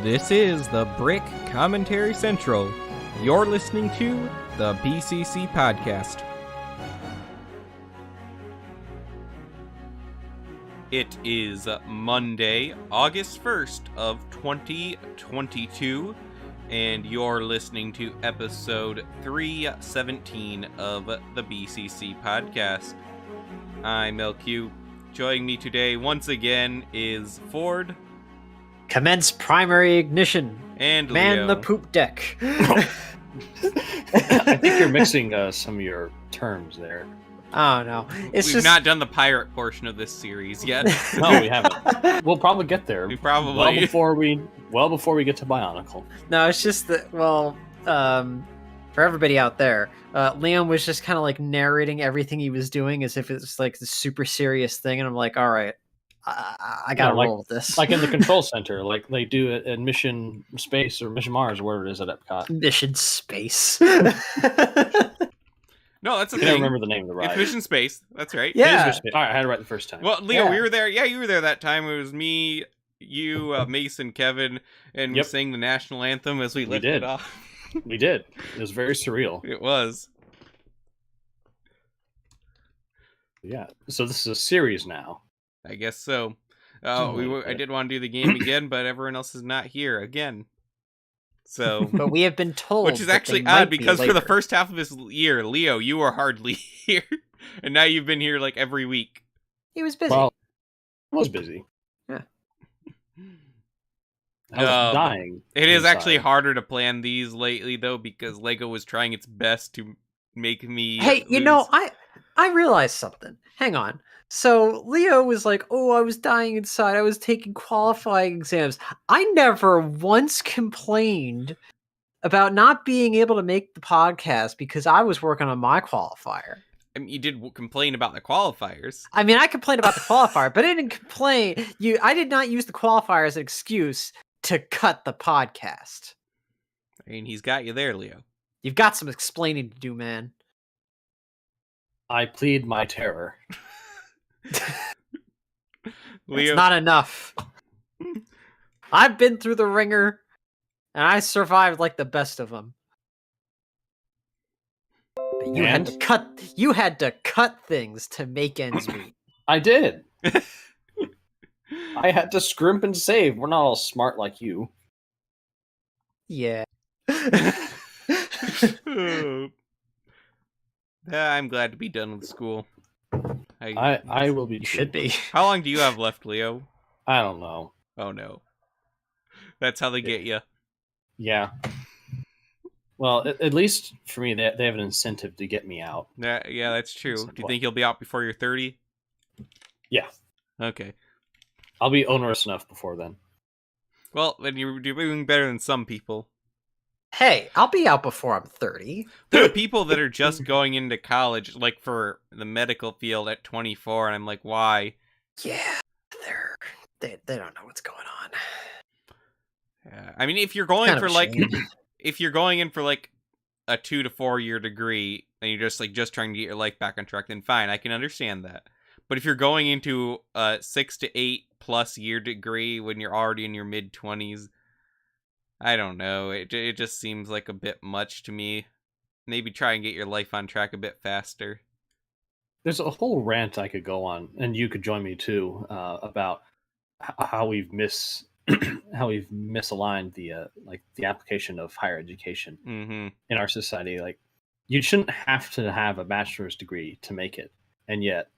This is the Brick Commentary Central. You're listening to the BCC Podcast. It is Monday, August 1st of 2022, and you're listening to episode 317 of the BCC Podcast. I'm LQ. Joining me today once again is Ford. Commence primary ignition. And Man Leo. the poop deck. I think you're mixing some of your terms there. Oh no, We've not done the pirate portion of this series yet. No, we haven't. We'll probably get there. We probably well before we get to Bionicle. No, it's just that. Well, for everybody out there, Liam was just kind of like narrating everything he was doing as if it's like this super serious thing, and I'm like, all right, I gotta roll with this. Like in the control center, like they do at Mission Space or Mission Mars, or whatever it is at Epcot. Mission Space. No, that's the I thing. don't remember the name of the ride. It's Mission Space. That's right. Yeah. It is Mission Space. All right, I had it right the first time. Well, Leo, Yeah. we were there. Yeah, you were there that time. It was me, you, Mason, Kevin, and we Yep. sang the national anthem as we lifted did. off. We did. It was very surreal. It was. Yeah. So this is a series now. I guess so. Oh, I did want to do the game again, but everyone else is not here again. So, But we have been told, which is that actually they might odd be because for the later. first half of this year, Leo, you were hardly here, and now you've been here like every week. He was busy. Well, I was busy. Yeah. I was dying. It is inside. actually harder to plan these lately, though, because Lego was trying its best to make me. Hey, you lose. know, I realized something. Hang on. So Leo was like, "Oh, I was dying inside. I was taking qualifying exams." I never once complained about not being able to make the podcast because I was working on my qualifier. I mean, you did complain about the qualifiers. I mean, I complained about the qualifier, but I didn't complain. I did not use the qualifier as an excuse to cut the podcast. I mean, he's got you there, Leo. You've got some explaining to do, man. I plead my terror. Leo, It's not enough. I've been through the ringer, and I survived like the best of them. But you had to And? cut. You had to cut things to make ends meet. I did. I had to scrimp and save. We're not all smart like you. Yeah. I'm glad to be done with school. I will be. You should be. How long do you have left, Leo? I don't know. Oh no, that's how they get you. Yeah. Well, at least for me, they have an incentive to get me out. Yeah, that's true. It's Do like, you what? think you'll be out before you're 30? Yeah. Okay. I'll be onerous enough before then. Well, then you're doing better than some people. Hey, I'll be out before I'm 30. There are people that are just going into college, like for the medical field at 24, and I'm like, why? Yeah, they don't know what's going on. Yeah. I mean, if you're going Kind for of a like, shame. if you're going in for like a 2 to 4 year degree, and you're just trying to get your life back on track, then fine, I can understand that. But if you're going into a 6 to 8 plus year degree when you're already in your mid 20s, I don't know. It just seems like a bit much to me. Maybe try and get your life on track a bit faster. There's a whole rant I could go on, and you could join me too, about how we've misaligned the application of higher education Mm-hmm. in our society. Like, you shouldn't have to have a bachelor's degree to make it, and yet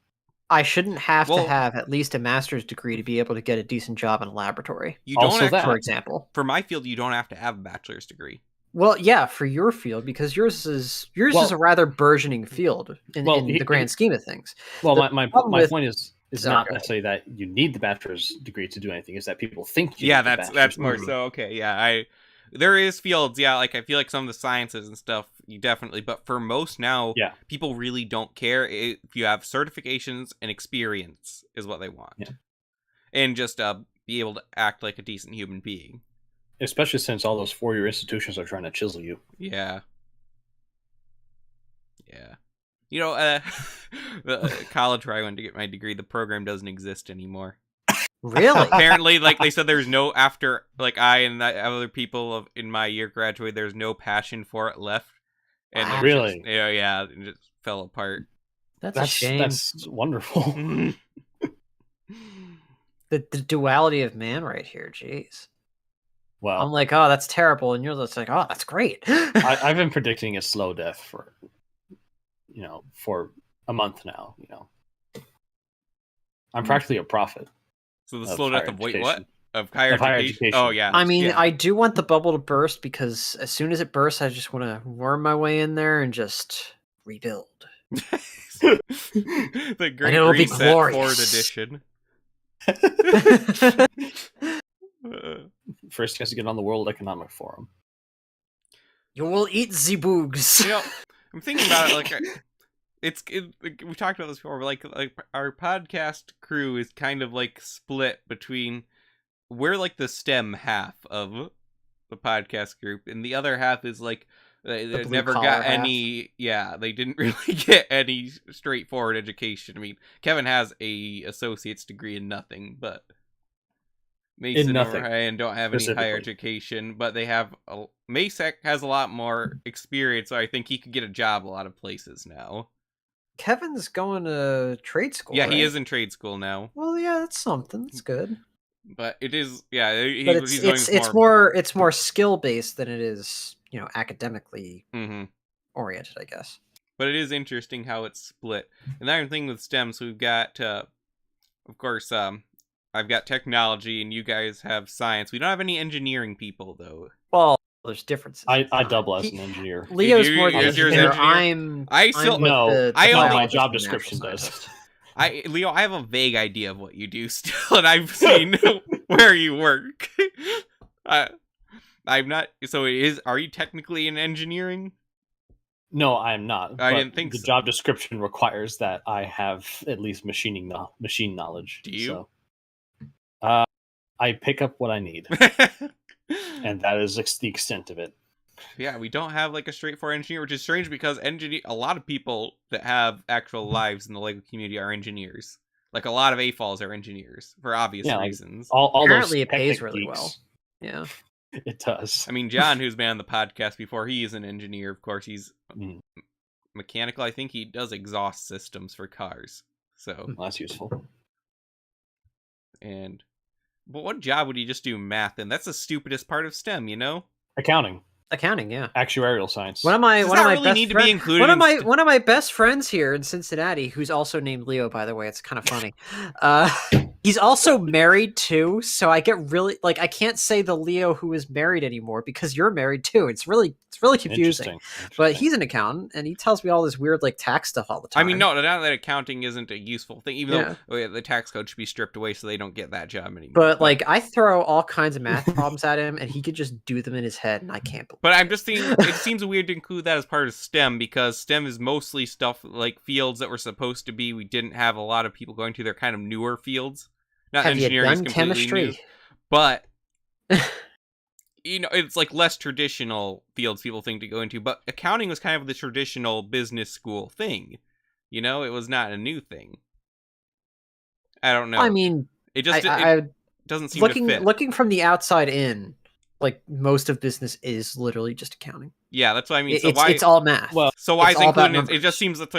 I shouldn't have Well- to have at least a master's degree to be able to get a decent job in a laboratory, You don't Also actually, that. for example. for my field, you don't have to have a bachelor's degree. Well, yeah, for your field, because yours is Well- a rather burgeoning field in Well, the grand scheme of things. well, The my problem with- point is Sorry, not go ahead. necessarily that you need the bachelor's degree to do anything. Is that people think you Yeah, need the that's bachelor's more degree. so. Okay, yeah, there is fields, yeah, like I feel like some of the sciences and stuff, you definitely, but for most now, Yeah. people really don't care if you have certifications and experience is what they want. Yeah. And just be able to act like a decent human being. Especially since all those 4-year institutions are trying to chisel you. Yeah. Yeah. You know, the college where I went to get my degree, the program doesn't exist anymore. Really? Apparently, like they said, there's no after like I and the other people in my year graduated. There's no passion for it left, and Wow. they're Really? just, yeah, it just fell apart. That's a shame. That's wonderful. The duality of man right here. Jeez. Well, I'm like, oh, that's terrible, and you're just like, oh, that's great. I've been predicting a slow death for a month now. I'm practically a prophet. So the Of slow death higher of what? education. Of higher Of higher education? education. Oh yeah. I mean, yeah. I do want the bubble to burst because as soon as it bursts, I just want to worm my way in there and just rebuild. The Great it'll be Reset Ford glorious. Edition. First, he has to get on the World Economic Forum. You will eat the boogs. I'm thinking about it like we talked about this before. But like our podcast crew is kind of like split between we're like the STEM half of the podcast group, and the other half is like they never got any. Yeah, they didn't really get any straightforward education. I mean, Kevin has a associate's degree in nothing, but Mason and Ryan don't have any higher education, but they have Masek has a lot more experience, so I think he could get a job a lot of places now. Kevin's going to trade school. Yeah, right? he is in trade school now. Well, yeah, that's something. That's good. But it is, yeah. But it's more skill based than it is, academically oriented, I guess. But it is interesting how it's split. And the other thing with STEM, so we've got, of course, I've got technology, and you guys have science. We don't have any engineering people, though. Well, there's differences. I double as an engineer. Leo's more the engineer. My job description does. Leo, I have a vague idea of what you do still, and I've seen where you work. I'm not. So are you technically in engineering? No, I am not. I didn't think the so. job description requires that I have at least machine knowledge. Do you? So, I pick up what I need, and that is the extent of it. Yeah, we don't have like a straightforward engineer, which is strange because a lot of people that have actual lives in the LEGO community are engineers. Like a lot of AFOLs are engineers for obvious reasons. Apparently, it pays really well. Yeah, it does. I mean, John, who's been on the podcast before, he is an engineer. Of course, he's mechanical. I think he does exhaust systems for cars. So that's useful. But what job would he just do math in? That's the stupidest part of STEM, Accounting, yeah. Actuarial science. One of my best friends here in Cincinnati, who's also named Leo, by the way, it's kind of funny. He's also married too, so I get really I can't say the Leo who is married anymore because you're married too. It's really confusing. But he's an accountant, and he tells me all this weird tax stuff all the time. I mean, no, not that accounting isn't a useful thing, even though the tax code should be stripped away so they don't get that job anymore. But I throw all kinds of math problems at him, and he could just do them in his head, and I can't believe. But I'm just thinking, it seems weird to include that as part of STEM because STEM is mostly stuff like fields that were supposed to be. We didn't have a lot of people going to. They're kind of newer fields. Not have engineering you is done completely chemistry? New, but it's like less traditional fields people think to go into. But accounting was kind of the traditional business school thing. It was not a new thing. I don't know. I mean, it just it doesn't seem to fit. Looking from the outside in, most of business is literally just accounting. Yeah, that's what I mean. It's all math. Well, so why is it included? It just seems that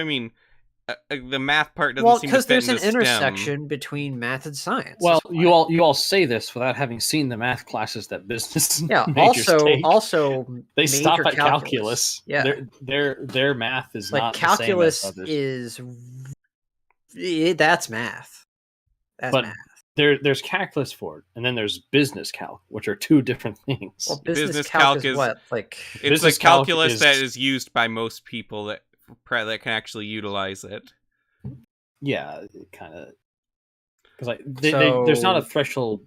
the math part doesn't seem to fit. Because there's an intersection between math and science. Well, you all say this without having seen the math classes that business majors take. Also they stop at calculus. Yeah, their math is not calculus the same as others. That's math. That's math. There's calculus for it, and then there's business calc, which are two different things. Well, business calc is what? It's like calculus that is used by most people that can actually utilize it. Yeah, kind of. Because there's not a threshold.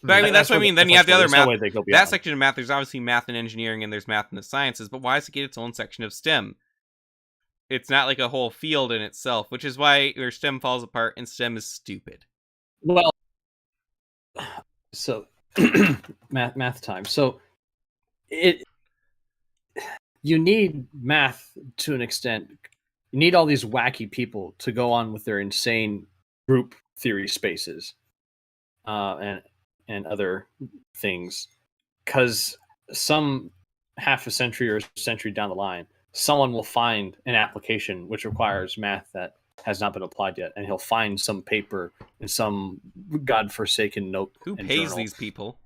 But I mean, that's what I mean. Then you have the other math. That section of math, there's obviously math and engineering, and there's math in the sciences. But why does it get its own section of STEM? It's not like a whole field in itself, which is why your STEM falls apart, and STEM is stupid. Well, so math time. So you need math to an extent. You need all these wacky people to go on with their insane group theory spaces. and other things, because some half a century or a century down the line, someone will find an application which requires math that has not been applied yet, and he'll find some paper in some godforsaken note. Who and pays journal. these people?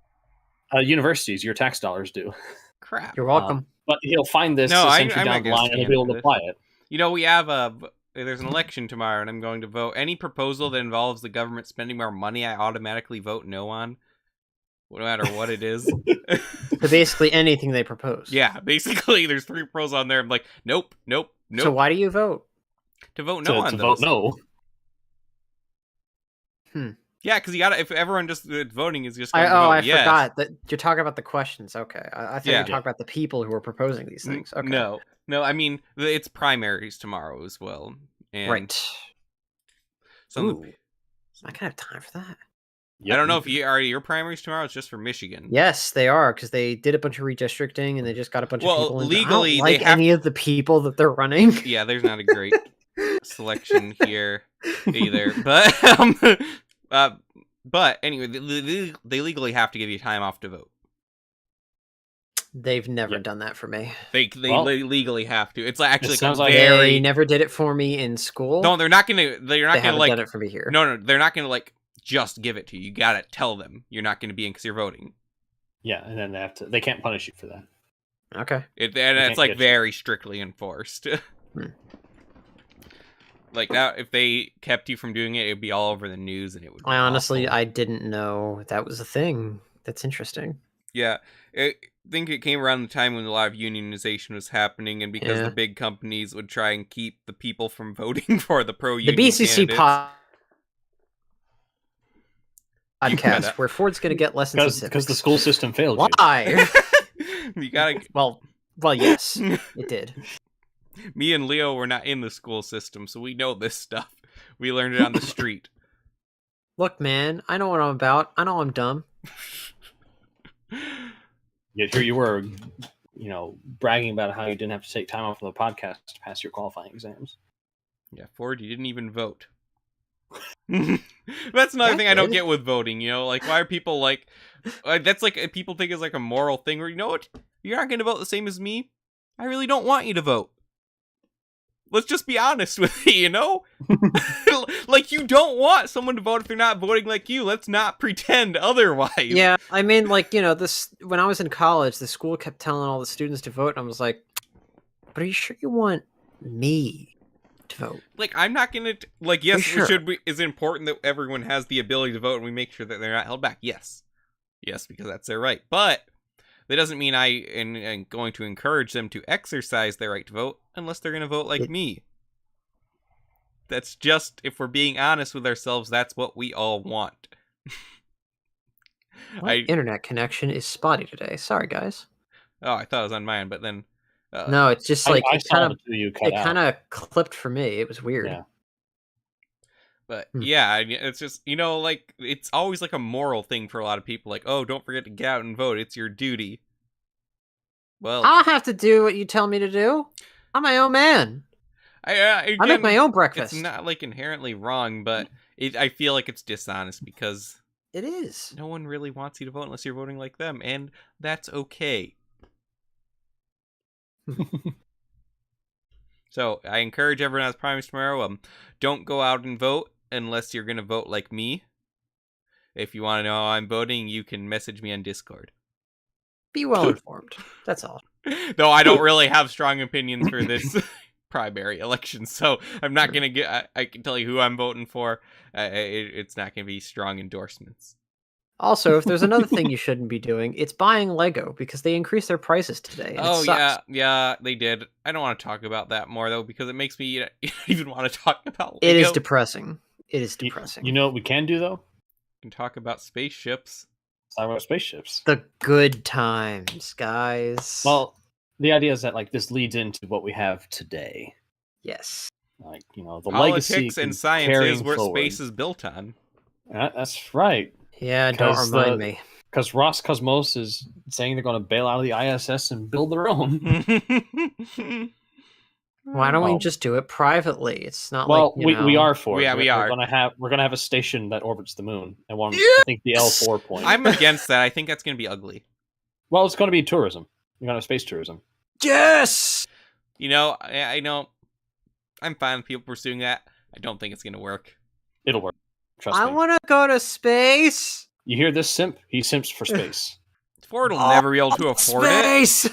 Universities, your tax dollars do. Crap. You're welcome. But he'll find this No, a I'm century not down the gonna line, and he'll stand be able for to this. apply it. You know, there's an election tomorrow, and I'm going to vote. Any proposal that involves the government spending more money, I automatically vote no on, no matter what it is. So basically anything they propose. Yeah, basically, there's 3 proposals on there. I'm like, nope. So why do you vote? To vote no on to those. vote no. Yeah, because you gotta. If everyone just voting is just going to vote I yes. forgot that you're talking about the questions. Okay, I thought you Yeah. were talking about the people who are proposing these things. Okay, No. I mean it's primaries tomorrow as well. And right. Some, Ooh, I can have time for that. I don't know if your primaries tomorrow. It's just for Michigan. Yes, they are, because they did a bunch of redistricting and they just got a bunch of people. Legally, I don't like they have any of the people that they're running. Yeah, there's not a great selection here either. But anyway, they legally have to give you time off to vote. They've never done that for me. They legally have to. It's actually They never did it for me in school. No, they're not gonna. They're not gonna done it for me here. No, they're not gonna just give it to you. You gotta tell them you're not gonna be in because you're voting. Yeah, and then they can't punish you for that. Okay. It's very strictly enforced. Like now, if they kept you from doing it, it'd be all over the news, and it would. I didn't know that was a thing. That's interesting. Yeah, I think it came around the time when a lot of unionization was happening, and because the big companies would try and keep the people from voting for the pro-union The BCC podcast, where Ford's going to get lessons in civics. Because the school system failed you. Why? You gotta. Well, yes, it did. Me and Leo were not in the school system, so we know this stuff. We learned it on the street. Look, man, I know what I'm about. I know I'm dumb. Yet here you were, bragging about how you didn't have to take time off from the podcast to pass your qualifying exams. Yeah, Ford, you didn't even vote. That's another thing I don't get with voting, why are people that's people think it's a moral thing where, you know what, you're not going to vote the same as me. I really don't want you to vote. Let's just be honest with you, you don't want someone to vote if they're not voting like you. Let's not pretend otherwise. Yeah, I mean, this, when I was in college, the school kept telling all the students to vote, and I was like, but are you sure you want me to vote? I'm not gonna, yes, it's important that everyone has the ability to vote, and we make sure that they're not held back. Yes, because that's their right. But that doesn't mean I am going to encourage them to exercise their right to vote unless they're going to vote like me. That's just, if we're being honest with ourselves, that's what we all want. My internet connection is spotty today. Sorry, guys. Oh, I thought it was on mine, but then... no, it's just it kind of clipped for me. It was weird. Yeah. But yeah, it's just, it's always a moral thing for a lot of people. Oh, don't forget to get out and vote. It's your duty. Well, I'll have to do what you tell me to do. I'm my own man. I make my own breakfast. It's not inherently wrong, but I feel like it's dishonest because it is. No one really wants you to vote unless you're voting like them, and that's okay. So I encourage everyone as primaries tomorrow. Don't go out and vote unless you're gonna vote like me. If you want to know how I'm voting, you can message me on Discord. Be well informed. That's all. Though I don't really have strong opinions for this primary election, so I'm not gonna get. I can tell you who I'm voting for. It's not gonna be strong endorsements. Also, if there's another thing you shouldn't be doing, it's buying Lego, because they increased their prices today. And it sucks. Yeah, they did. I don't want to talk about that more though, because it makes me even want to talk about Lego. It is depressing. It is depressing. You know what we can do though? We can talk about spaceships. Talk about spaceships. The good times, guys. Well, the idea is that this leads into what we have today. Yes. The politics legacy and science is where space is built on. That's right. Yeah, don't remind me. Because Roscosmos is saying they're going to bail out of the ISS and build their own. Why don't we Oh. just do it privately? It's not Well, like, we are for it. Yeah, we are. We're gonna have a station that orbits the moon and one. Yes! I think the L4 point. I'm against that. I think that's going to be ugly. Well, it's going to be tourism. You're going to have space tourism. Yes! You know, I know. I'm fine with people pursuing that. I don't think it's going to work. It'll work. Trust I me. want to go to space. You hear this simp? He simps for space. Ford will never be able to afford Space!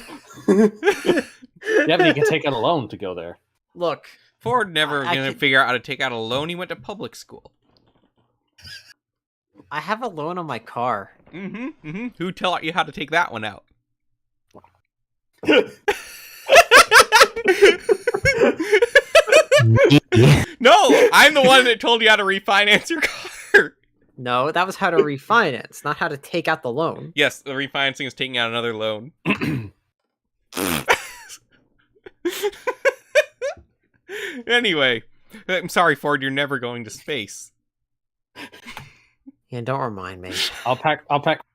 Yeah, but he can take out a loan to go there. Look, it. Ford never I going to could- figure out how to take out a loan. He went to public school. I have a loan on my car. Who taught you how to take that one out? No, I'm the one that told you how to refinance your car. No, that was how to refinance, not how to take out the loan. Yes, the refinancing is taking out another loan. Anyway, I'm sorry, Ford. You're never going to space. Yeah, don't remind me. I'll pack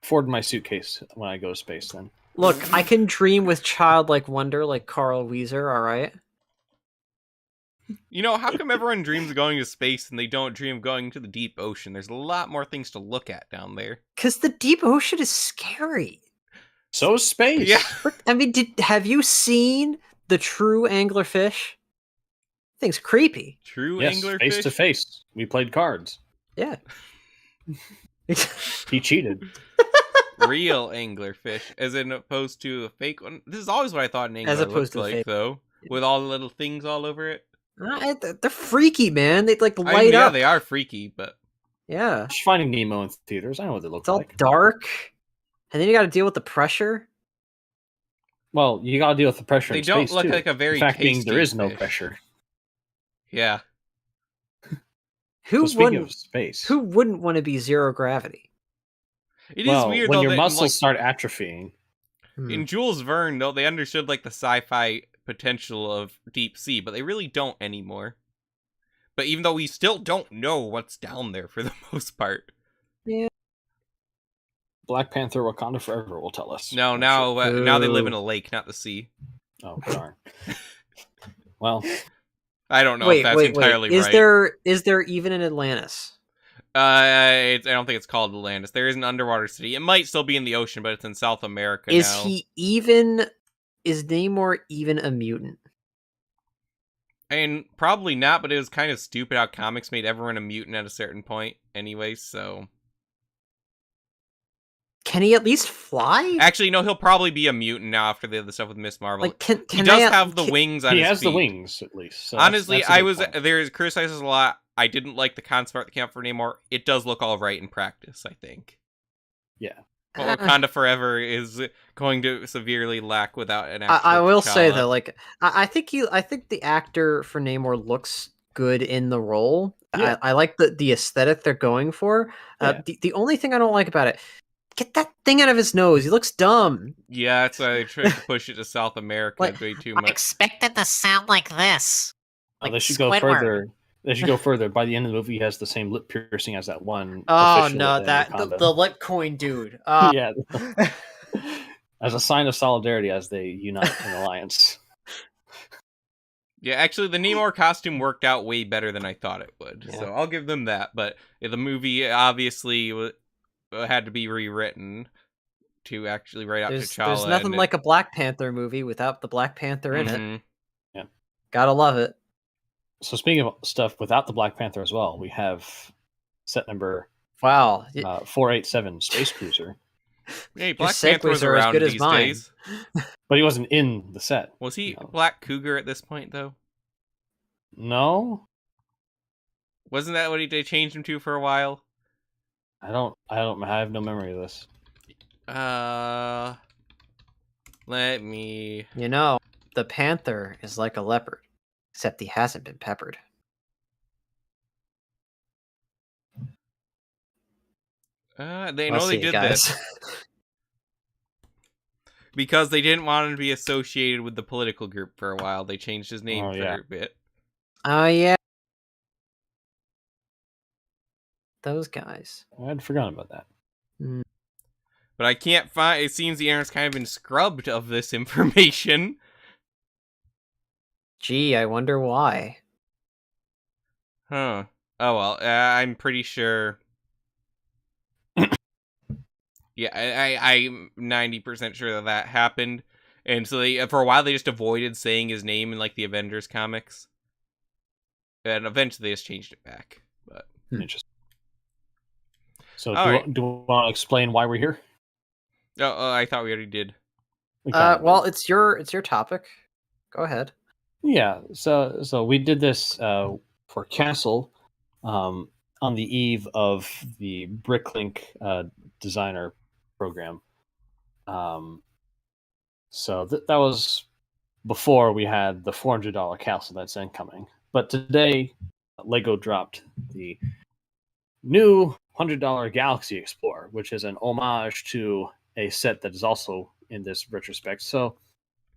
Ford in my suitcase when I go to space. Then Look, I can dream with childlike wonder like Carl Weezer, alright? You know, how come everyone dreams of going to space and they don't dream of going to the deep ocean? There's a lot more things to look at down there. Because the deep ocean is scary. so is space. Yeah. I mean, have you seen the true anglerfish? Thing's creepy. True Yes, anglerfish? face to face. We played cards. Yeah. He cheated. Real anglerfish, as in opposed to a fake one. This is always what I thought an angler As opposed looked to the like, fake. though. With all the little things all over it. They're freaky, man. They like I light mean, yeah, up. they are freaky, but... Yeah. Watch Finding Nemo in theaters. I know what they look It's all like. dark. And then you got to deal with the pressure. Well, you got to deal with the pressure They in don't space look too. like a very The fact being, tasty there is no fish. pressure. Yeah. Who So speaking wouldn't? of space, Who wouldn't want to be zero gravity? It is well, weird, when though, your that, muscles like, start atrophying. in Jules Verne, though, they understood, like, the sci-fi potential of deep sea, but they really don't anymore. But even though we still don't know what's down there for the most part. Black Panther: Wakanda Forever will tell us. No, I'm now sure. now they live Boo. in a lake, not the sea. Oh darn. Well, I don't know wait, if that's wait, entirely wait. right. Is there even an Atlantis? I don't think it's called Atlantis. There is an underwater city. It might still be in the ocean, but it's in South America Is now. is Namor even a mutant? And probably not, but it was kind of stupid how comics made everyone a mutant at a certain point anyway, so... Can he at least fly? Actually, no, he'll probably be a mutant now after the other stuff with Miss Marvel. Like, can he they does at- have the can- wings on he his has the feet. wings at least. So that's- Honestly, that's a I good was point. there's criticizes a lot. I didn't like the concept art that came out for Namor. It does look all right in practice, I think. Yeah. But Wakanda Forever is going to severely lack without an actual I will say T'Challa. though, like I think the actor for Namor looks good in the role. Yeah. I like the aesthetic they're going for. Yeah. The only thing I don't like about it, get that thing out of his nose. He looks dumb. Yeah, that's why they tried to push it to South America Like, way too I much. expected to sound like this. Oh, Like they should go Squidward. further. They should go further. By the end of the movie, he has the same lip piercing as that one. Oh official no, in that Wakanda. the lip coin dude. Yeah. As a sign of solidarity, as they unite in alliance. Yeah, actually, the Namor costume worked out way better than I thought it would. Yeah. So I'll give them that. But the movie obviously had to be rewritten to actually write out T'Challa. There's nothing and like a Black Panther movie without the Black Panther in it. Mhm. Gotta love it. So speaking of stuff without the Black Panther as well, we have set number Wow. 487 Space Cruiser, Hey, Black segues Panther was are as around good as these mine. days. but he wasn't in the set. Was he No. Black Cougar at this point, though? No, Wasn't that what they changed him to for a while? I have no memory of this. Let me... You know, the panther is like a leopard, except he hasn't been peppered. They I'll know see they you did this because they didn't want him to be associated with the political group for a while. They changed his name Oh, for yeah. a bit. Oh yeah, those guys. I'd forgotten about that. But I can't find... It seems the internet's kind of been scrubbed of this information. Gee, I wonder why. Huh. Oh well, I'm pretty sure. Yeah, I'm 90% sure that happened, and so they for a while they just avoided saying his name in like the Avengers comics, and eventually they just changed it back. But Interesting. So All right. do we want to explain why we're here? I thought we already did. We kind of Well, did. it's your topic. Go ahead. Yeah. So we did this for Castle on the eve of the Bricklink designer program. So that was before we had the $400 Castle that's incoming. But today, Lego dropped the new $100 Galaxy Explorer, which is an homage to a set that is also in this retrospect. So,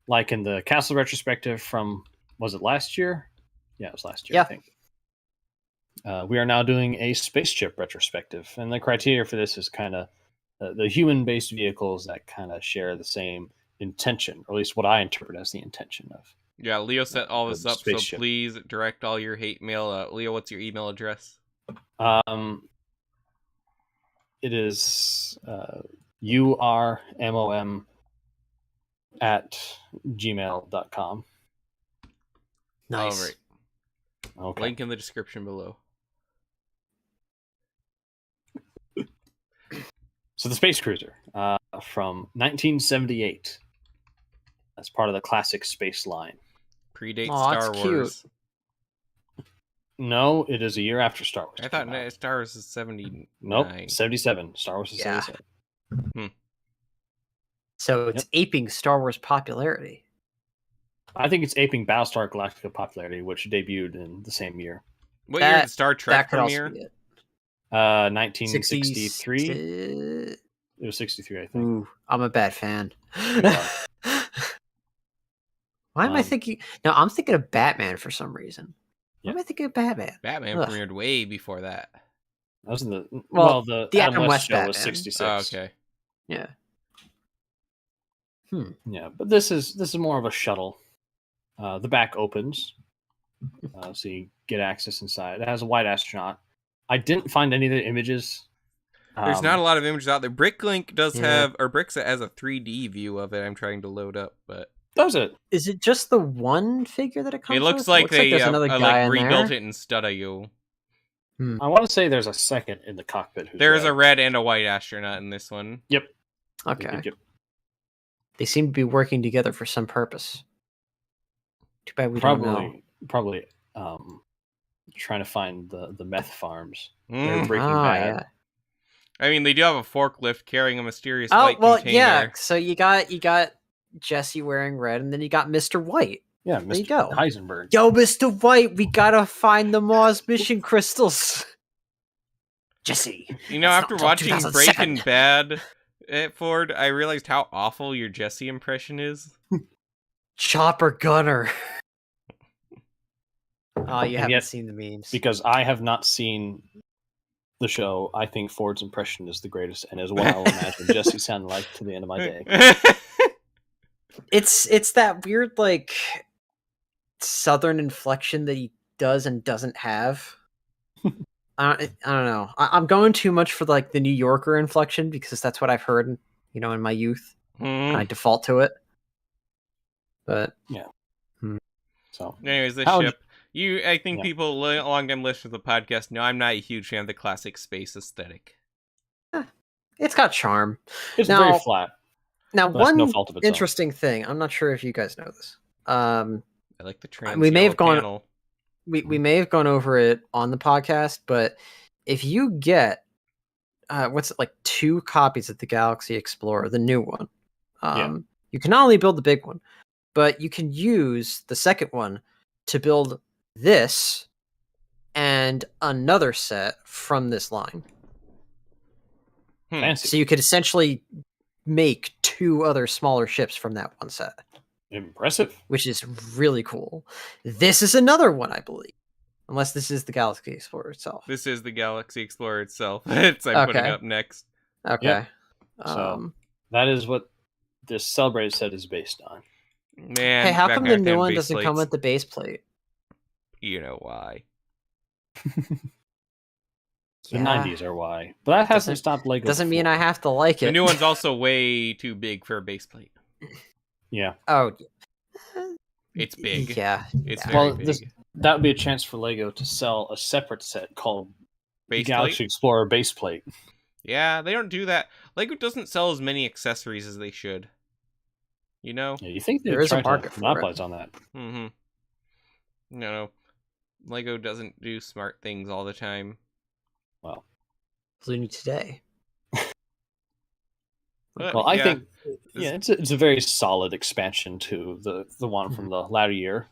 like in the Castle retrospective from, was it last year? Yeah, it was last year, Yeah. I think. We are now doing a spaceship retrospective, and the criteria for this is kind of the human-based vehicles that kind of share the same intention, or at least what I interpret as the intention of Yeah, Leo set all this the up, so spaceship. please direct all your hate mail. Leo, what's your email address? It is urmom at gmail.com. Nice. All right. Okay. Link in the description below. So the Space Cruiser from 1978. That's part of the classic space line. Predate Aw, Star it's Wars. No, it is a year after Star Wars. I thought Star Wars is 79. Nope, 77. Star Wars is Yeah. 77. So it's aping Star Wars popularity. I think it's aping Battlestar Galactica popularity, which debuted in the same year. What year did Star That Trek could also premiere? be it. 1963. 60. It was 63, I think. Ooh, I'm a bad fan. You are. Why am I thinking? No, I'm thinking of Batman for some reason. Why am I thinking of Batman? Batman Ugh. premiered way before that. That was in the Well, the the Adam Adam West West show was Batman. 66. Oh, okay. Yeah. Yeah, but this is more of a shuttle. The back opens, so you get access inside. It has a white astronaut. I didn't find any of the images. There's not a lot of images out there. Bricklink does Yeah. have, or Bricks has a 3D view of it. I'm trying to load up, but Does it? Is it just the one figure that it comes it looks with? like they there's another guy like in rebuilt there. it in studio. I want to say there's a second in the cockpit. Who's There's red. a red and a white astronaut in this one. Yep. Okay. Yep. They seem to be working together for some purpose. Too bad we don't know. Probably trying to find the meth farms. They're Mm. Breaking Ah, Bad. yeah. I mean, they do have a forklift carrying a mysterious Oh white well, container. yeah. So you got Jesse wearing red, and then you got Mr. White. Yeah, There you Mr. go. Heisenberg. Yo, Mr. White, we gotta find the Mars mission crystals. Jesse. You know, That's after not till watching 2007. Breaking Bad, Ford, I realized how awful your Jesse impression is. Chopper Gunner. Oh, you And haven't yet, seen the memes. Because I have not seen the show, I think Ford's impression is the greatest, and is what I will imagine Jesse sounded like to the end of my day. It's that weird like southern inflection that he does and doesn't have. I don't know. I'm going too much for like the New Yorker inflection because that's what I've heard, in my youth. And I default to it. But So, Anyways, this How ship. I think Yeah. people, long-time listeners of the podcast, know I'm not a huge fan of the classic space aesthetic. it's got charm. it's Now- very flat. Now, But that's one no fault of its own. interesting thing. I'm not sure if you guys know this. I like the trans We may have gone- panel. We may have gone over it on the podcast, but if you get what's it like 2 copies of the Galaxy Explorer, the new one, you can not only build the big one, but you can use the second one to build this and another set from this line. Fancy. So you could essentially make 2 other smaller ships from that one set, Impressive. which is really cool. This is another one, I believe. Unless this is the Galaxy Explorer itself. This is the Galaxy Explorer itself. I'm putting Okay. up next. Okay. So- That is what this celebrated set is based on. Man, Hey, how back come in the our new time, one base doesn't come plates, with the base plate? you know why. The 90s are why. But that hasn't Doesn't- stopped Lego Doesn't mean before. I have to like it. The new one's also way too big for a base plate. Yeah. Oh, It's big. yeah. It's yeah. very Well, big. that would be a chance for Lego to sell a separate set called Base Galaxy plate? Explorer Base Plate. Yeah, they don't do that. Lego doesn't sell as many accessories as they should. You know? Yeah, you think There they'd is a try market to for monopolize on that? Mm-hmm. No. Lego doesn't do smart things all the time. Well, Looney today. well, I yeah, think it's a very solid expansion to the one from the latter year.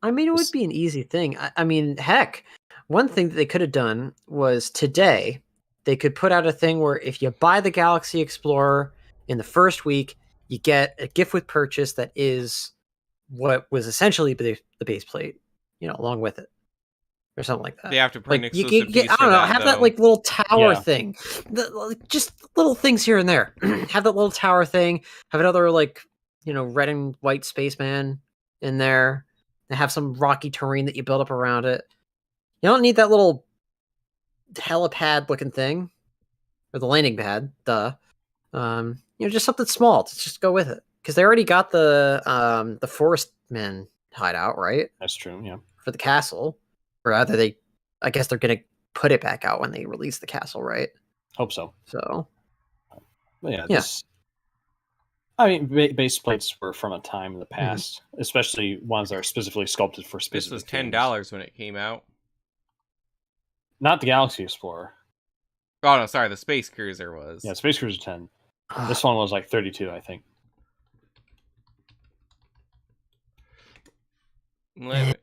I mean, it would be an easy thing. I mean, heck, one thing that they could have done was today they could put out a thing where if you buy the Galaxy Explorer in the first week, you get a gift with purchase that is what was essentially the base plate, along with it, or something like that. they have to print Like an you exclusive get, piece I for don't know, that, have though. that like little tower Yeah. thing, like, just little things here and there. Have that little tower thing. Have another red and white spaceman in there. And have some rocky terrain that you build up around it. You don't need that little helipad looking thing or the landing pad. Just something small to just go with it because they already got the forest men hideout, right, That's true. Yeah. for the castle. Or rather, I guess they're gonna put it back out when they release the castle, right? Hope so. So But yeah, Yeah. I mean, base plates were from a time in the past, especially ones that are specifically sculpted for specific. This was themes. $10 when it came out. Not the Galaxy Explorer. Oh no, sorry, the Space Cruiser was. Yeah, Space Cruiser 10. This one was like 32, I think. Man.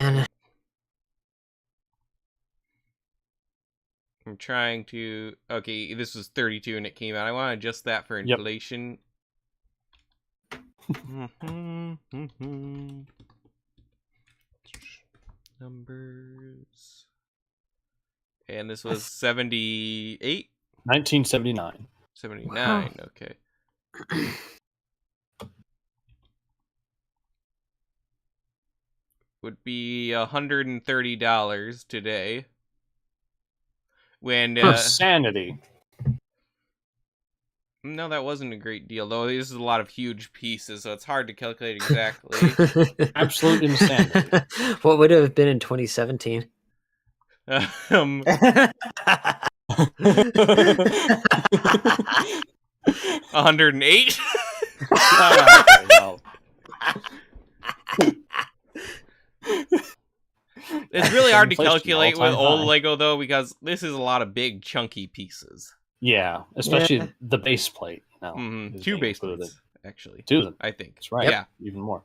I'm trying to. Okay, this was 32 and it came out. I want to adjust that for Yep. inflation. Numbers. And this was 78? 1979. 79, okay. Would be $130 today. When Insanity. no, that wasn't a great deal though. This is a lot of huge pieces, so it's hard to calculate exactly. Absolute insanity. What would it have been in 2017? 108. Okay, well. It's really hard to Inflation calculate with all-time old high. Lego though, because this is a lot of big chunky pieces. Yeah, especially Yeah. the base plate. Is Two being base included. plates, actually. Two of them. I think. That's right. Yeah. Even more.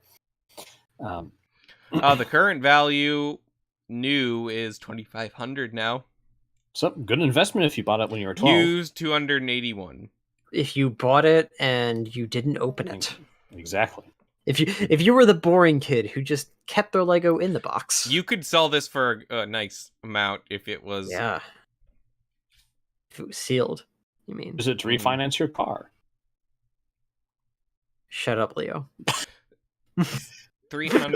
The current value new is $2,500 now. So good investment if you bought it when you were 12. Used 281. If you bought it and you didn't open it. Exactly. If you were the boring kid who just kept their Lego in the box. You could sell this for a nice amount if it was. Yeah. If it was sealed, you mean? Is it to refinance your car? Shut up, Leo.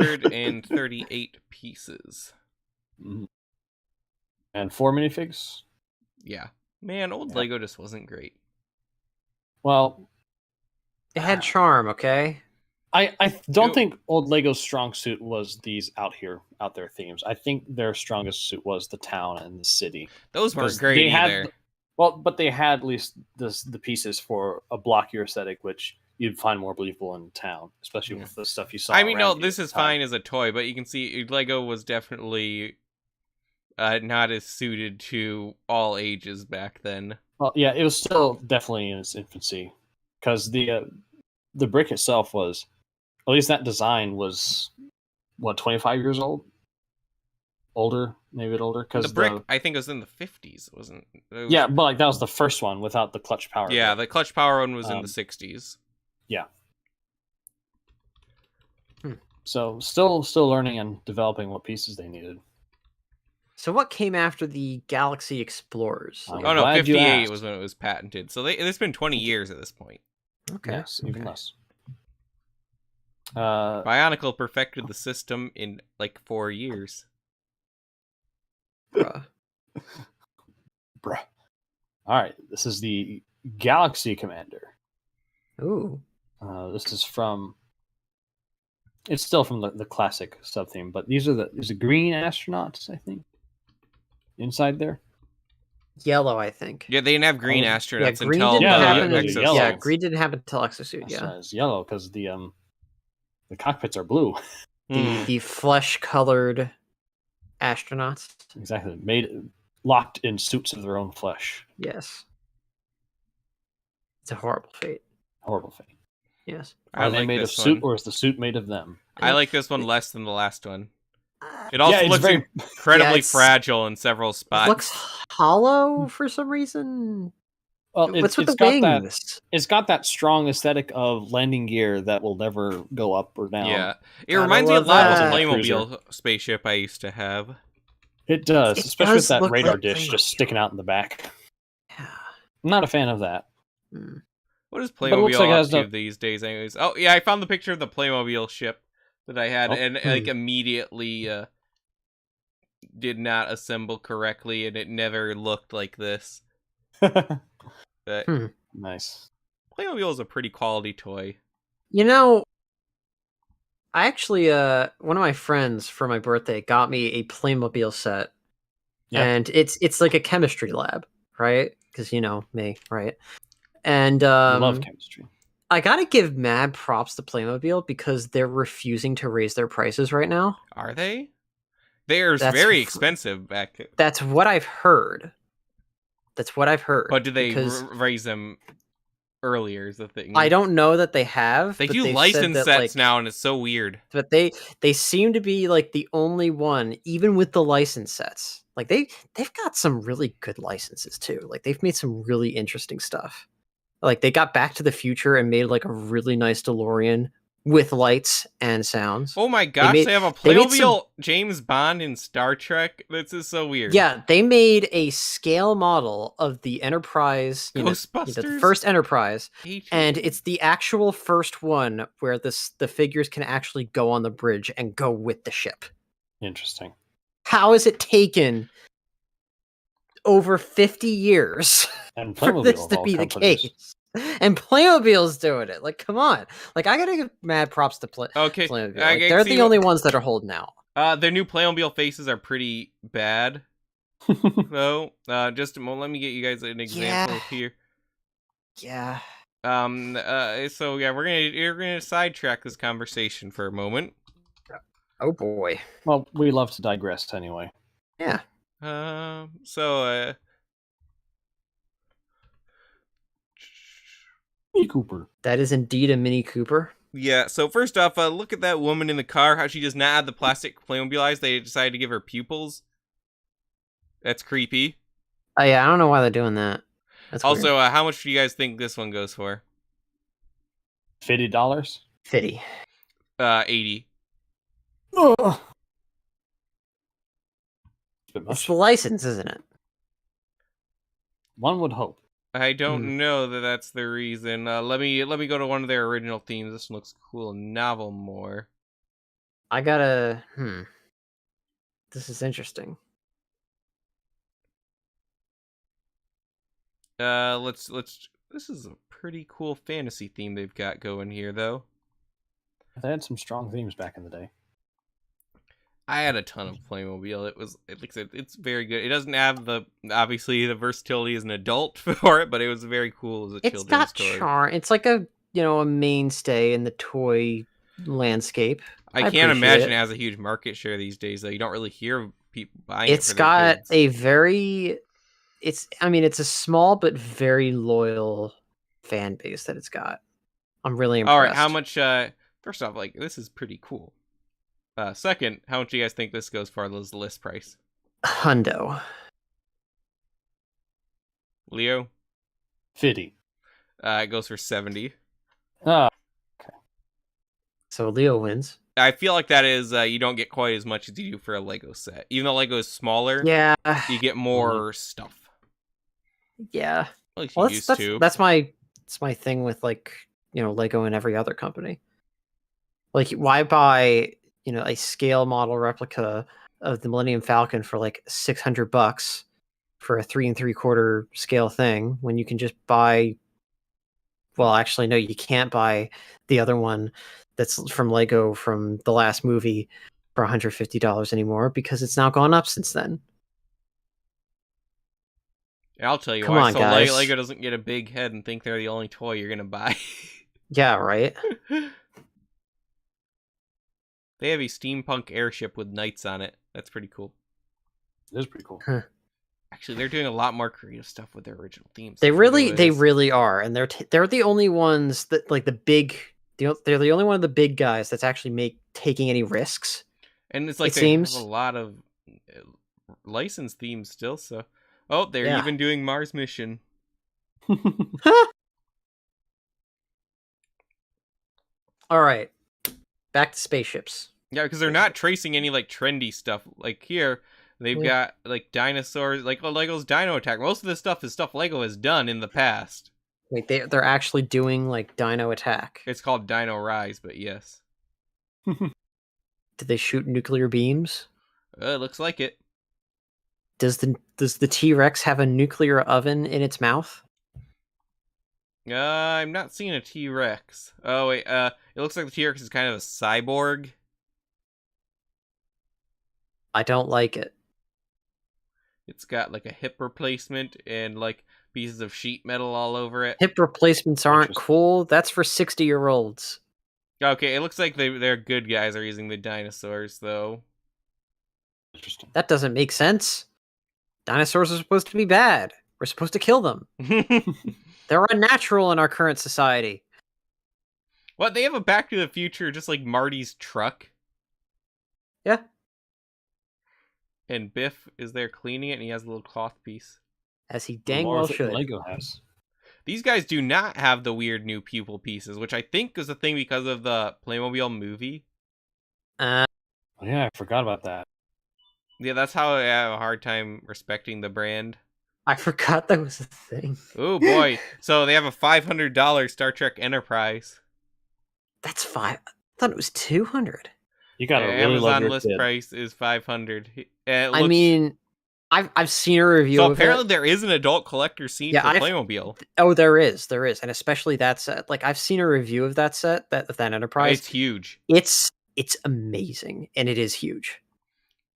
338 pieces. Mhm. And 4 minifigs? Yeah. Man, old Yeah. Lego just wasn't great. Well, It had charm, okay? I don't Ew. think old Lego's strong suit was these out there themes. I think their strongest suit was the town and the city. Those weren't 'Cause great they had either. but they had at least the pieces for a blockier aesthetic, which you'd find more believable in town, especially with the stuff you saw. I mean, no, around you this at is the time. fine as a toy, but you can see Lego was definitely not as suited to all ages back then. Well, yeah, it was still definitely in its infancy, because the brick itself was, at least that design was, 25 years old, maybe a bit older. Because The brick, I think, was in the 50s, wasn't? It was, yeah, but like that was the first one without the clutch power. yeah. bit. The clutch power one was in Um, the 60s. Yeah. So still learning and developing what pieces they needed. So what came after the Galaxy Explorers? I'm Oh no, glad you 58 asked. was when it was patented. So it's been 20 years at this point. Okay. Yes, even okay. less. Bionicle perfected the system in like 4 years. Bruh. Bruh. All right, this is the Galaxy Commander. Ooh. This is from. It's still from the classic sub theme, but these are the green astronauts, I think. Inside there. Yellow, I think. Yeah, they didn't have green Oh, astronauts green until didn't the happen. the exosuits. yellow. Yeah, green didn't happen until exosuit. Yeah, It's yellow because the cockpits are blue. the flesh-colored astronauts. Exactly, locked in suits of their own flesh. Yes, it's a horrible fate. Horrible fate. Yes. I Are they like made of this suit, one. or is the suit made of them? I like this one less than the last one. Uh, It also it's looks very- incredibly it's- fragile in several It spots. looks hollow for some reason. Well, What's with it's the got that. wings? It's got that strong aesthetic of landing gear that will never go up or down. Yeah, it Gotta reminds me a love lot of the that. Playmobil spaceship I used to have. It does, It especially does with that look radar like dish just Playmobil. sticking out in the back. Yeah. I'm not a fan of that. Hmm. What is But it looks Playmobil like it up has to the- these days, anyways? Oh yeah, I found the picture of the Playmobil ship that I had, Oh, and like immediately did not assemble correctly, and it never looked like this. But Nice. Playmobil is a pretty quality toy. You know, I actually one of my friends for my birthday got me a Playmobil set. Yeah. And it's like a chemistry lab, right? Because you know me, right? And I love chemistry. I gotta give mad props to Playmobil because they're refusing to raise their prices right now. Are they? They're That's very f- expensive back. That's what I've heard. That's what I've heard. But do they because raise them earlier? Is the thing. I don't know that they have. They but do they've license said that, sets like, now, and it's so weird. But they seem to be like the only one, even with the license sets. Like they've got some really good licenses too. Like they've made some really interesting stuff. Like they got Back to the Future and made like a really nice DeLorean with lights and sounds. Oh my gosh, made- they have a they made Playmobil James Bond in Star Trek. This is so weird. Yeah, they made a scale model of the Enterprise, the Ghostbusters? first Enterprise, H- and it's the actual first one where the figures can actually go on the bridge and go with the ship. Interesting. How has it taken over 50 years And for Playmobil this of to all be the companies. case? And Playmobil's doing it. Like, come on. Like, I gotta give mad props to Okay, Playmobil. I Like, can they're see the what- only ones that are holding out. Their new Playmobil faces are pretty bad, though. Just a moment, let me get you guys an example here. Yeah. So yeah, we're gonna sidetrack this conversation for a moment. Oh boy. Well, we love to digress anyway. Yeah. So Mini Cooper. That is indeed a Mini Cooper. yeah. So first off, look at that woman in the car. How she does not have the plastic Playmobil eyes. They decided to give her pupils. That's creepy. Oh yeah, I don't know why they're doing that. That's Also, weird. how much do you guys think this one goes for? $50. Fitty. 80. Oh. It's a bit It's much. the license, isn't it? One would hope. I don't know that that's the reason. Let me go to one of their original themes. This one looks cool and novel more. I gotta. This is interesting. Let's. This is a pretty cool fantasy theme they've got going here, though. They had some strong themes back in the day. I had a ton of Playmobil. Like I said, it's very good. It doesn't have obviously the versatility as an adult for it, but it was very cool as a It's children's got toy. charm. It's like a mainstay in the toy landscape. I I can't appreciate imagine it. it has a huge market share these days, though. You don't really hear people buying it. It's for their got kids. a very. It's a small but very loyal fan base that it's got. I'm really impressed. All right, how much? First off, like this is pretty cool. Second, how much do you guys think this goes for as the list price? Hundo. Leo, 50. it goes for 70. Ah, So Leo wins. I feel like that is you don't get quite as much as you do for a Lego set. Even though Lego is smaller, Yeah. you get more stuff. Yeah. At least Well, you used that's, to. that's my thing with Lego and every other company. Like, why buy, a scale model replica of the Millennium Falcon for like $600 for a 3 3/4 scale thing when you can just buy? Well, actually, no, you can't buy the other one that's from Lego from the last movie for $150 anymore because it's now gone up since then. I'll tell you Come why. on, So guys. Lego doesn't get a big head and think they're the only toy you're gonna buy. Yeah, right. They have a steampunk airship with knights on it. That's pretty cool. It is pretty cool. Actually, they're doing a lot more creative stuff with their original themes. They than Lego really is. are, and they're the only ones that like they're the only one of the big guys that's actually taking any risks. And it's like It they seems. have a lot of licensed themes still. So, they're Yeah. even doing Mars Mission. All right, back to spaceships. Yeah, because they're not tracing any like trendy stuff. Like here, they've got like dinosaurs, like Lego's Dino Attack. Most of this stuff is stuff Lego has done in the past. Wait, they're actually doing like Dino Attack. It's called Dino Rise, but yes, Did they shoot nuclear beams? it looks like it. Does the T-Rex have a nuclear oven in its mouth? I'm not seeing a T-Rex. Oh wait, it looks like the T-Rex is kind of a cyborg. I don't like it. It's got like a hip replacement and like pieces of sheet metal all over it. Hip replacements aren't Interesting. cool. That's for 60-year-olds. Okay, it looks like their good guys are using the dinosaurs though. Interesting. That doesn't make sense. Dinosaurs are supposed to be bad. We're supposed to kill them. They're unnatural in our current society. What, they have a Back to the Future just like Marty's truck? Yeah. And Biff is there cleaning it and he has a little cloth piece. As he dang More well of it should. than Lego has. These guys do not have the weird new pupil pieces, which I think is a thing because of the Playmobil movie. Oh, yeah, I forgot about that. Yeah, that's how I have a hard time respecting the brand. I forgot that was a thing. Oh boy. So they have a $500 Star Trek Enterprise. That's $5. I thought it was $200. You gotta Their really love Amazon your list kid. price is $500. I mean, I've seen a review so of apparently it. there is an adult collector scene Yeah, for Playmobil. Oh, there is, and especially that set. Like I've seen a review of that set, that Enterprise. It's huge. It's amazing, and it is huge.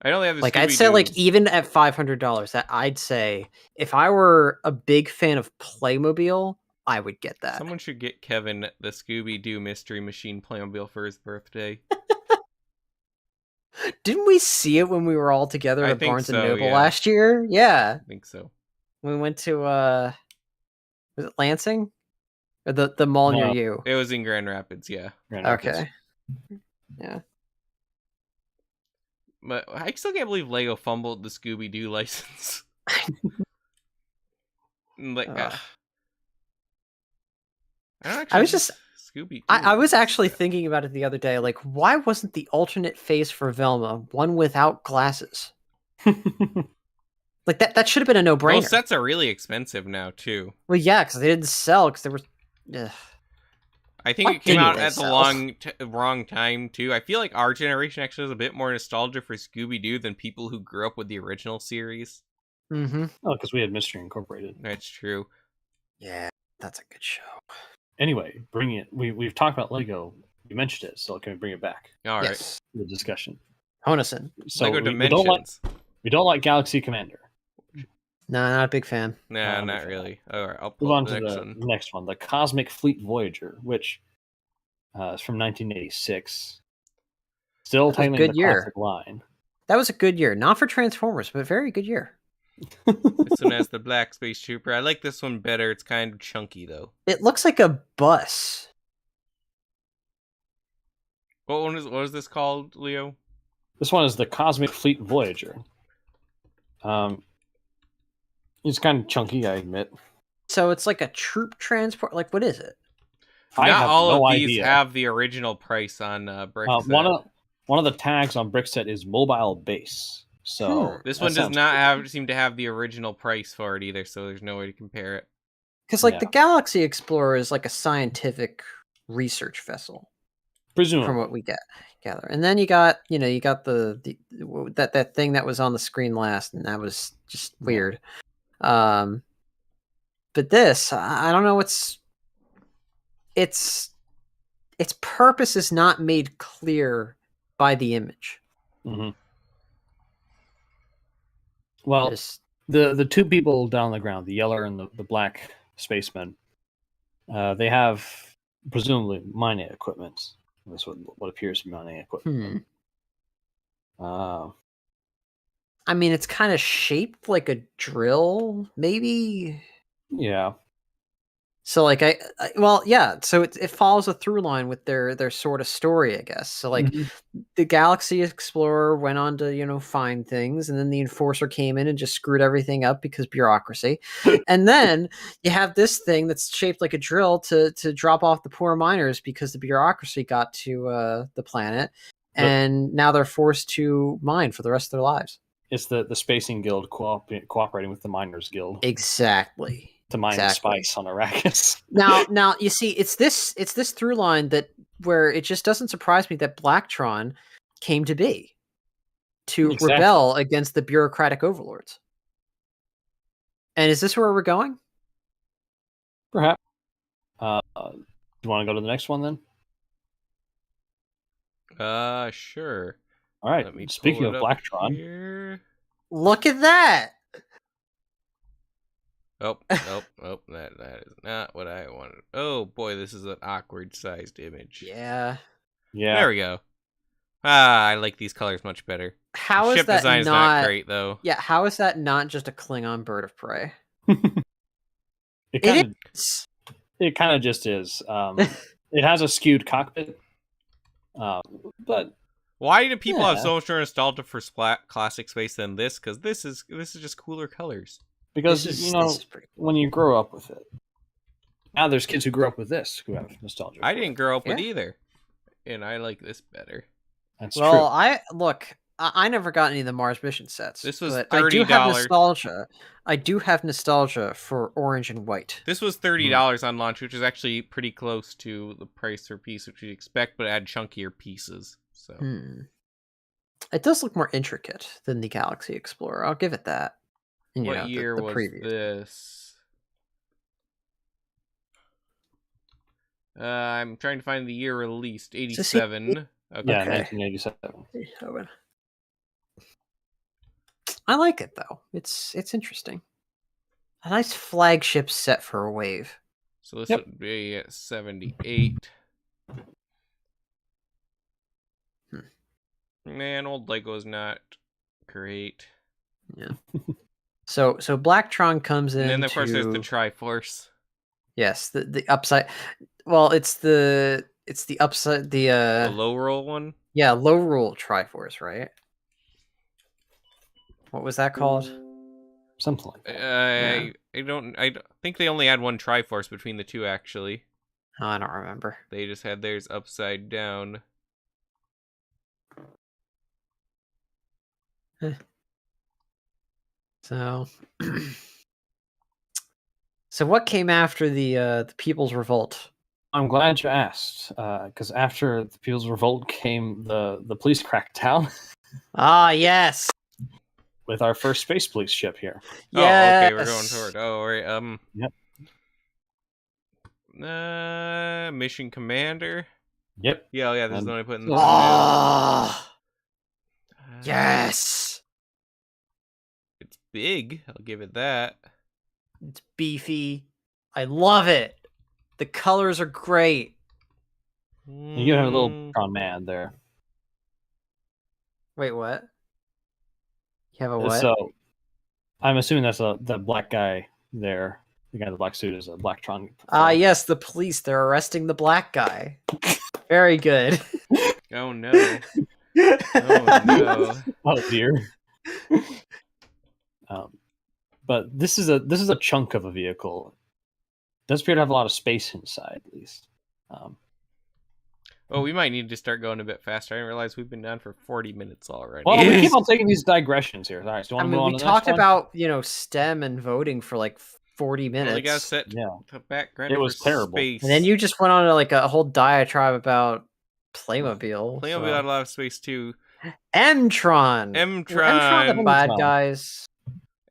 I know they have the Like I'd say, Scooby-Doo. like even at $500, that I'd say if I were a big fan of Playmobil, I would get that. Someone should get Kevin the Scooby-Doo Mystery Machine Playmobil for his birthday. Didn't we see it when we were all together I at think Barnes and so, Noble yeah. last year? Yeah, I think so. we went to was it Lansing, or the mall near No. you? It was in Grand Rapids, yeah. Grand Rapids. Okay, yeah. But I still can't believe Lego fumbled the Scooby-Doo license. Like, Ugh. I don't actually. I was just- Scooby. I was actually thinking about it the other day. Like, why wasn't the alternate face for Velma one without glasses? Like that should have been a no-brainer. Those sets are really expensive now too. Well, yeah, because they didn't sell because there was. Ugh. I think What it came didn't out they at the sell? wrong time too. I feel like our generation actually has a bit more nostalgia for Scooby-Doo than people who grew up with the original series. Mm-hmm. Oh, because we had Mystery Incorporated. That's true. Yeah, that's a good show. Anyway, bringing it. We've talked about Lego. You mentioned it, so can we bring it back All right. Yes, to the discussion? Honason. So Lego we don't Dimensions. like Galaxy Commander. No, not a big fan. Nah, I'm a not fan. really. All right, I'll Move pull on up to the next the one. next one, the Cosmic Fleet Voyager, which is from 1986. Still That was a titling good the year. classic line. That was a good year. Not for Transformers, but very good year. This one has the Black Space Trooper. I like this one better. It's kind of chunky though. It looks like a bus. What was this called, Leo? This one is the Cosmic Fleet Voyager. It's kind of chunky, I admit. So it's like a troop transport. Like, what is it? I Not have all no of these idea. have the original price on Brickset. One of the tags on Brickset is mobile base. So This that one does sounds not cool. seem to have the original price for it either, so there's no way to compare it. Because like Yeah. the Galaxy Explorer is like a scientific research vessel. Presumably. from what we gather. And then you got that thing that was on the screen last, and that was just weird. But this, I don't know. Its purpose is not made clear by the image. Mm-hmm. Well, Just, the two people down on the ground, the yellow and the black spacemen, they have presumably mining equipment. That's what appears to be mining equipment. I mean, it's kind of shaped like a drill, maybe. Yeah. So like so it follows a through line with their sort of story, I guess. So like the Galaxy Explorer went on to, find things, and then the Enforcer came in and just screwed everything up because bureaucracy. And then you have this thing that's shaped like a drill to drop off the poor miners because the bureaucracy got to the planet, and now they're forced to mine for the rest of their lives. It's the Spacing Guild cooperating with the Miners Guild. Exactly. To mine the spice on Arrakis. Now you see, it's this through line where it just doesn't surprise me that Blacktron came to be to rebel against the bureaucratic overlords. And is this where we're going? Perhaps. Do you want to go to the next one then? Sure. All right. Speaking of Blacktron, look at that. Oh, that is not what I wanted. Oh boy, this is an awkward sized image. Yeah. There we go. I like these colors much better. How the is ship that design is not great though? Yeah, how is that not just a Klingon bird of prey? It kind of just is. It has a skewed cockpit, but why do people have so much more nostalgia for classic space than this? Because this is just cooler colors. Because when you grow up with it, now there's kids who grew up with this who have nostalgia. I didn't grow up with either, and I like this better. That's true. Well, I never got any of the Mars mission sets. This was $30. I do have nostalgia for orange and white. This was $30 on launch, which is actually pretty close to the price per piece, which you'd expect, but it had chunkier pieces. So it does look more intricate than the Galaxy Explorer. I'll give it that. And, what year the was previous. this? I'm trying to find the year released. 87. Okay. Yeah, 1987. I like it though. It's interesting. A nice flagship set for a wave. So this would be at 78. Man, old Lego's not great. Yeah. So Blacktron comes in. And then of course there's the Triforce. Yes, the upside. Well, it's the upside the low roll one. Yeah, low roll Triforce, right? What was that called? Something like that. I don't think they only had one Triforce between the two actually. Oh, I don't remember. They just had theirs upside down. So what came after the People's Revolt? I'm glad you asked, because after the People's Revolt came the police crackdown. Ah, yes. With our first space police ship here. Yes. Oh, okay, we're going toward. Oh, right. Yep. Mission Commander. Yep. Yeah, this is the one I put in the yes. It's big. I'll give it that. It's beefy. I love it. The colors are great. You have a little Tron man there. Wait, what? You have a what? So, I'm assuming that's the black guy there. The guy in the black suit is a Blacktron. Yes, the police. They're arresting the black guy. Very good. Oh no. Oh no. Oh dear. But this is a chunk of a vehicle. It does appear to have a lot of space inside, at least. Oh, we might need to start going a bit faster. I didn't realize we've been down for 40 minutes already. Well, we keep on taking these digressions here. All right, so we talked about STEM and voting for like 40 minutes. Well, they got set the background. It was terrible. Space. And then you just went on to like a whole diatribe about Playmobil. Playmobil had a lot of space too. M-Tron. M-Tron. Were M-Tron the bad M-Tron. guys?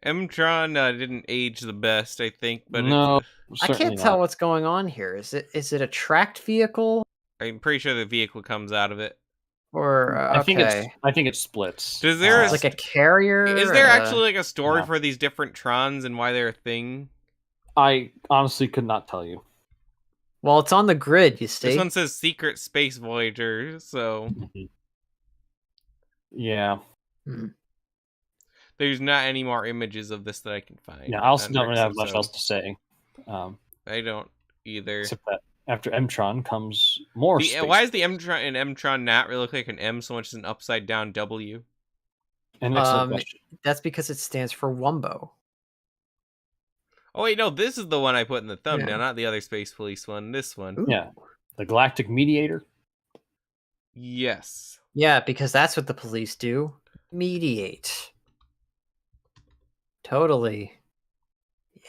M-Tron didn't age the best, I think, but No, I can't tell what's going on here. Is it a tracked vehicle I'm pretty sure the vehicle comes out of it. or I think okay? it splits. Does there It's like a carrier? Is there actually like a story No. for these different Trons and why they're a thing? I honestly could not tell you. Well, it's on the grid. You see. This one says Secret Space Voyager, so Yeah. there's not any more images of this that I can find. Yeah, I also don't really have So much else to say. I don't either. Except that after M-Tron comes more space. Why is the M-Tron not really look like an M so much as an upside down W? An excellent question. That's because it stands for Wumbo. Oh wait, no, this is the one I put in the thumbnail, Yeah. not the other Space Police one. This one. Ooh. Yeah. The Galactic Mediator. Yes. Yeah, because that's what the police do. Mediate. Totally.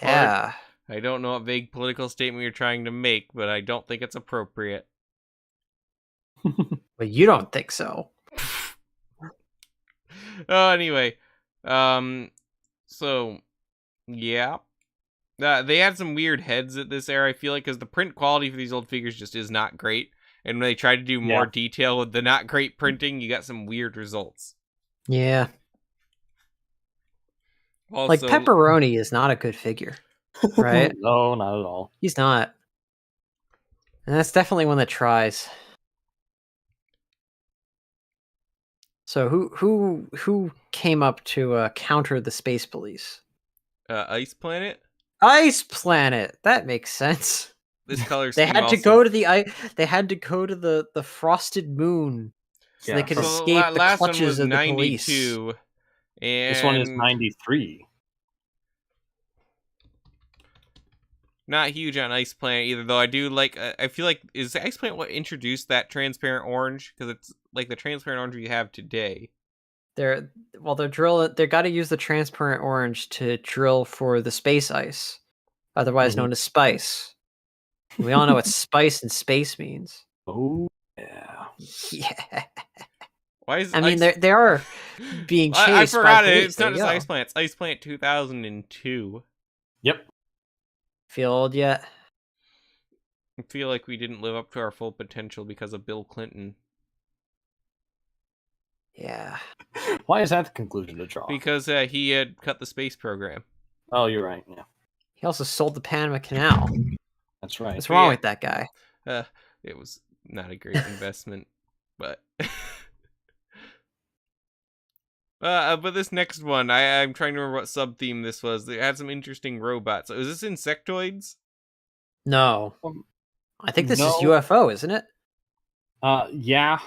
Yeah. I don't know what vague political statement you're trying to make, but I don't think it's appropriate. But you don't think so. Oh, anyway, so yeah, they had some weird heads at this era. I feel like because the print quality for these old figures just is not great, and when they tried to do more detail with the not great printing, you got some weird results. Yeah. Also, Like Pepperoni is not a good figure, right? No, not at all. He's not. And that's definitely one that tries. So who came up to counter the space police? Ice Planet. Ice Planet. That makes sense. This color They scheme had to also- go to They had to go to the frosted moon so they Yeah. could So escape the last one clutches was of the police. 92, and This one is 93. Not huge on Ice Planet either, though I do like. I feel like is Ice Planet what introduced that transparent orange? Because it's like the transparent orange you have today. They're drilling. They got to use the transparent orange to drill for the space ice, otherwise known as spice. We all know what spice and space means. Oh, yeah. Yeah. Why is I mean, Ice... they are being chased. I forgot by it. police. It's not There just you go. Ice Planet. It's Ice Planet 2002. Yep. Feel old yet? I feel like we didn't live up to our full potential because of Bill Clinton. Yeah. Why is that the conclusion to draw? Because he had cut the space program. Oh, you're right. Yeah, He also sold the Panama Canal. that's right. What's wrong Yeah. with that guy? It was not a great investment, but. But this next one, I'm trying to remember what sub theme this was. It had some interesting robots. So, is this Insectoids? No. I think this is no. UFO, isn't it? Yeah.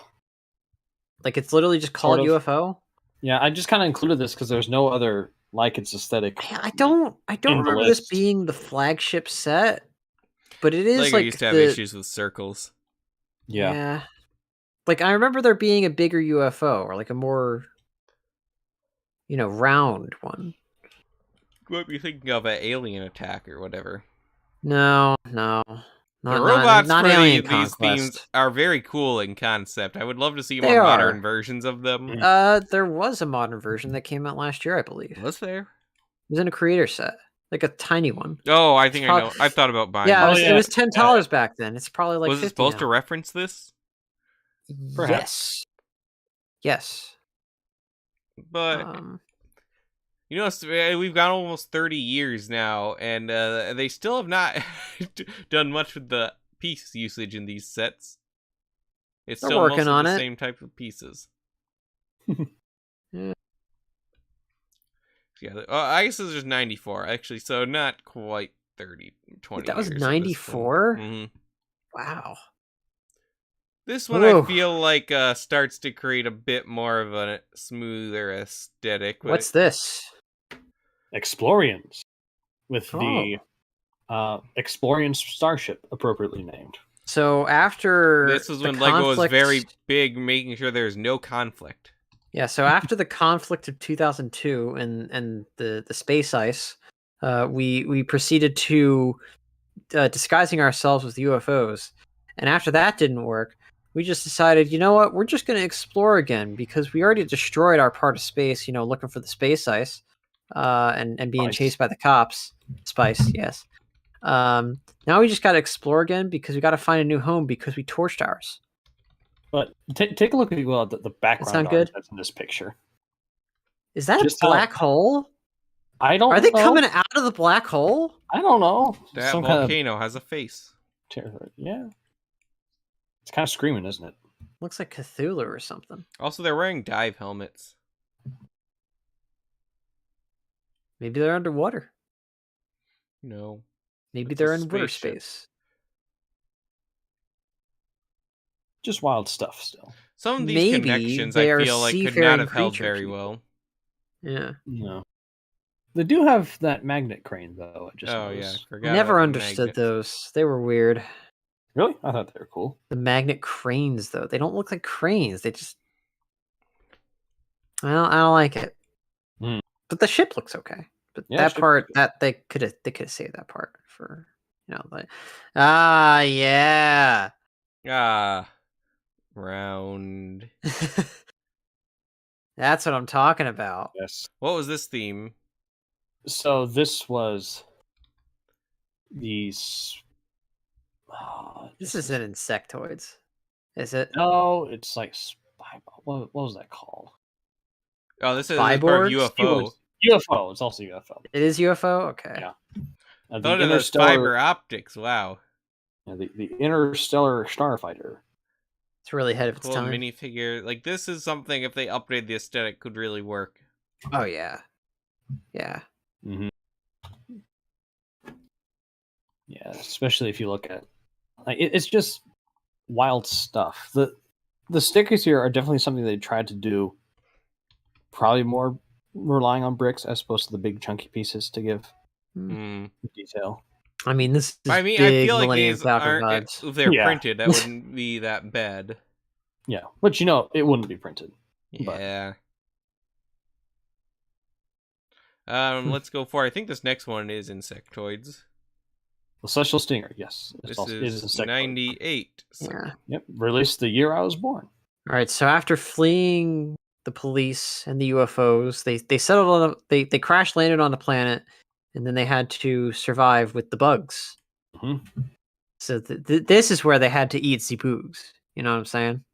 Like it's literally just called Sort of. UFO. Yeah, I just kind of included this because there's no other like its aesthetic. I don't In the remember this list. being the flagship set, but it is Lego like used to have the, issues with circles. Yeah. Like I remember there being a bigger UFO or like a more, round one. You might be thinking of an alien attack or whatever. No. The robots not for Alien these Conquest. themes are very cool in concept. I would love to see They more are. modern versions of them. There was a modern version that came out last year, I believe. It Was there? was in a creator set, like a tiny one. Oh, I think I know. Prob- I've thought about buying. Yeah, it. it was $10 back then. It's probably like Was it 50 supposed to now. reference this? Perhaps. Yes. But we've gone almost 30 years now, and they still have not done much with the piece usage in these sets. It's They're still working mostly on the it. same type of pieces. Yeah. Yeah, I guess this is just 94, actually, so not quite 20 That was years. 94? Mm-hmm. Wow. This one Whoa. I feel like starts to create a bit more of a smoother aesthetic. but What's this? Explorians with Oh. the Explorian starship appropriately named. So after This was the when Lego was conflict- very big, making sure there's no conflict. Yeah, so after the conflict of 2002 and the space ice, we proceeded to disguising ourselves with UFOs, and after that didn't work, we just decided, you know what, we're just going to explore again because we already destroyed our part of space, looking for the space ice, and being Spice. chased by the cops. Spice, yes. Now we just got to explore again because we got to find a new home because we torched ours. But take a look at the background sound art good? that's in this picture. Is that Just a black hole? I don't Are they know. coming out of the black hole? I don't know. That Some kind of volcano has a face. terror. Yeah. It's kind of screaming, isn't it? Looks like Cthulhu or something. Also, they're wearing dive helmets. Maybe they're underwater. No. Maybe It's they're a in water spaceship. space. Just wild stuff still. Some of these Maybe connections they I are feel like could seafaring not have held creature very people. well. Yeah. No. They do have that magnet crane though. I just Oh yeah, noticed. forgot. Never about the understood magnets. those. They were weird. Really? I thought they were cool. The magnet cranes, though, they don't look like cranes. They just, I don't like it. Hmm. But the ship looks okay. But Yeah, that ship part, looks that they could have saved that part for, like, yeah. Ah, round. That's what I'm talking about. Yes. What was this theme? So this was This isn't insectoids, is it? No, it's like what was that called? Oh, this is part of Fiborgs? UFO. UFO. It's also UFO. It is UFO? Okay. Yeah. I The thought it was interstellar, fiber optics. Wow. the interstellar starfighter. It's really ahead of its Cool time. minifigure. Like, this is something, if they upgrade the aesthetic, could really work. Oh, yeah. Yeah. Mm-hmm. Yeah, especially if you look at it's just wild stuff. The stickers here are definitely something they tried to do. Probably more relying on bricks as opposed to the big chunky pieces to give Hmm. detail. I mean, this is I mean, big I feel like Millennium these Falcon aren't. vibes. If they're Yeah. printed, that wouldn't be that bad. Yeah, but it wouldn't be printed. But- Yeah. Hmm. Let's go for. I think this next one is insectoids. The Celestial Stinger, yes. This it is insectoid. 98. Yeah. Yep, released the year I was born. All right. So after fleeing the police and the UFOs, they settled on they crash landed on the planet, and then they had to survive with the bugs. Mhm. So this is where they had to eat the bugs. You know what I'm saying?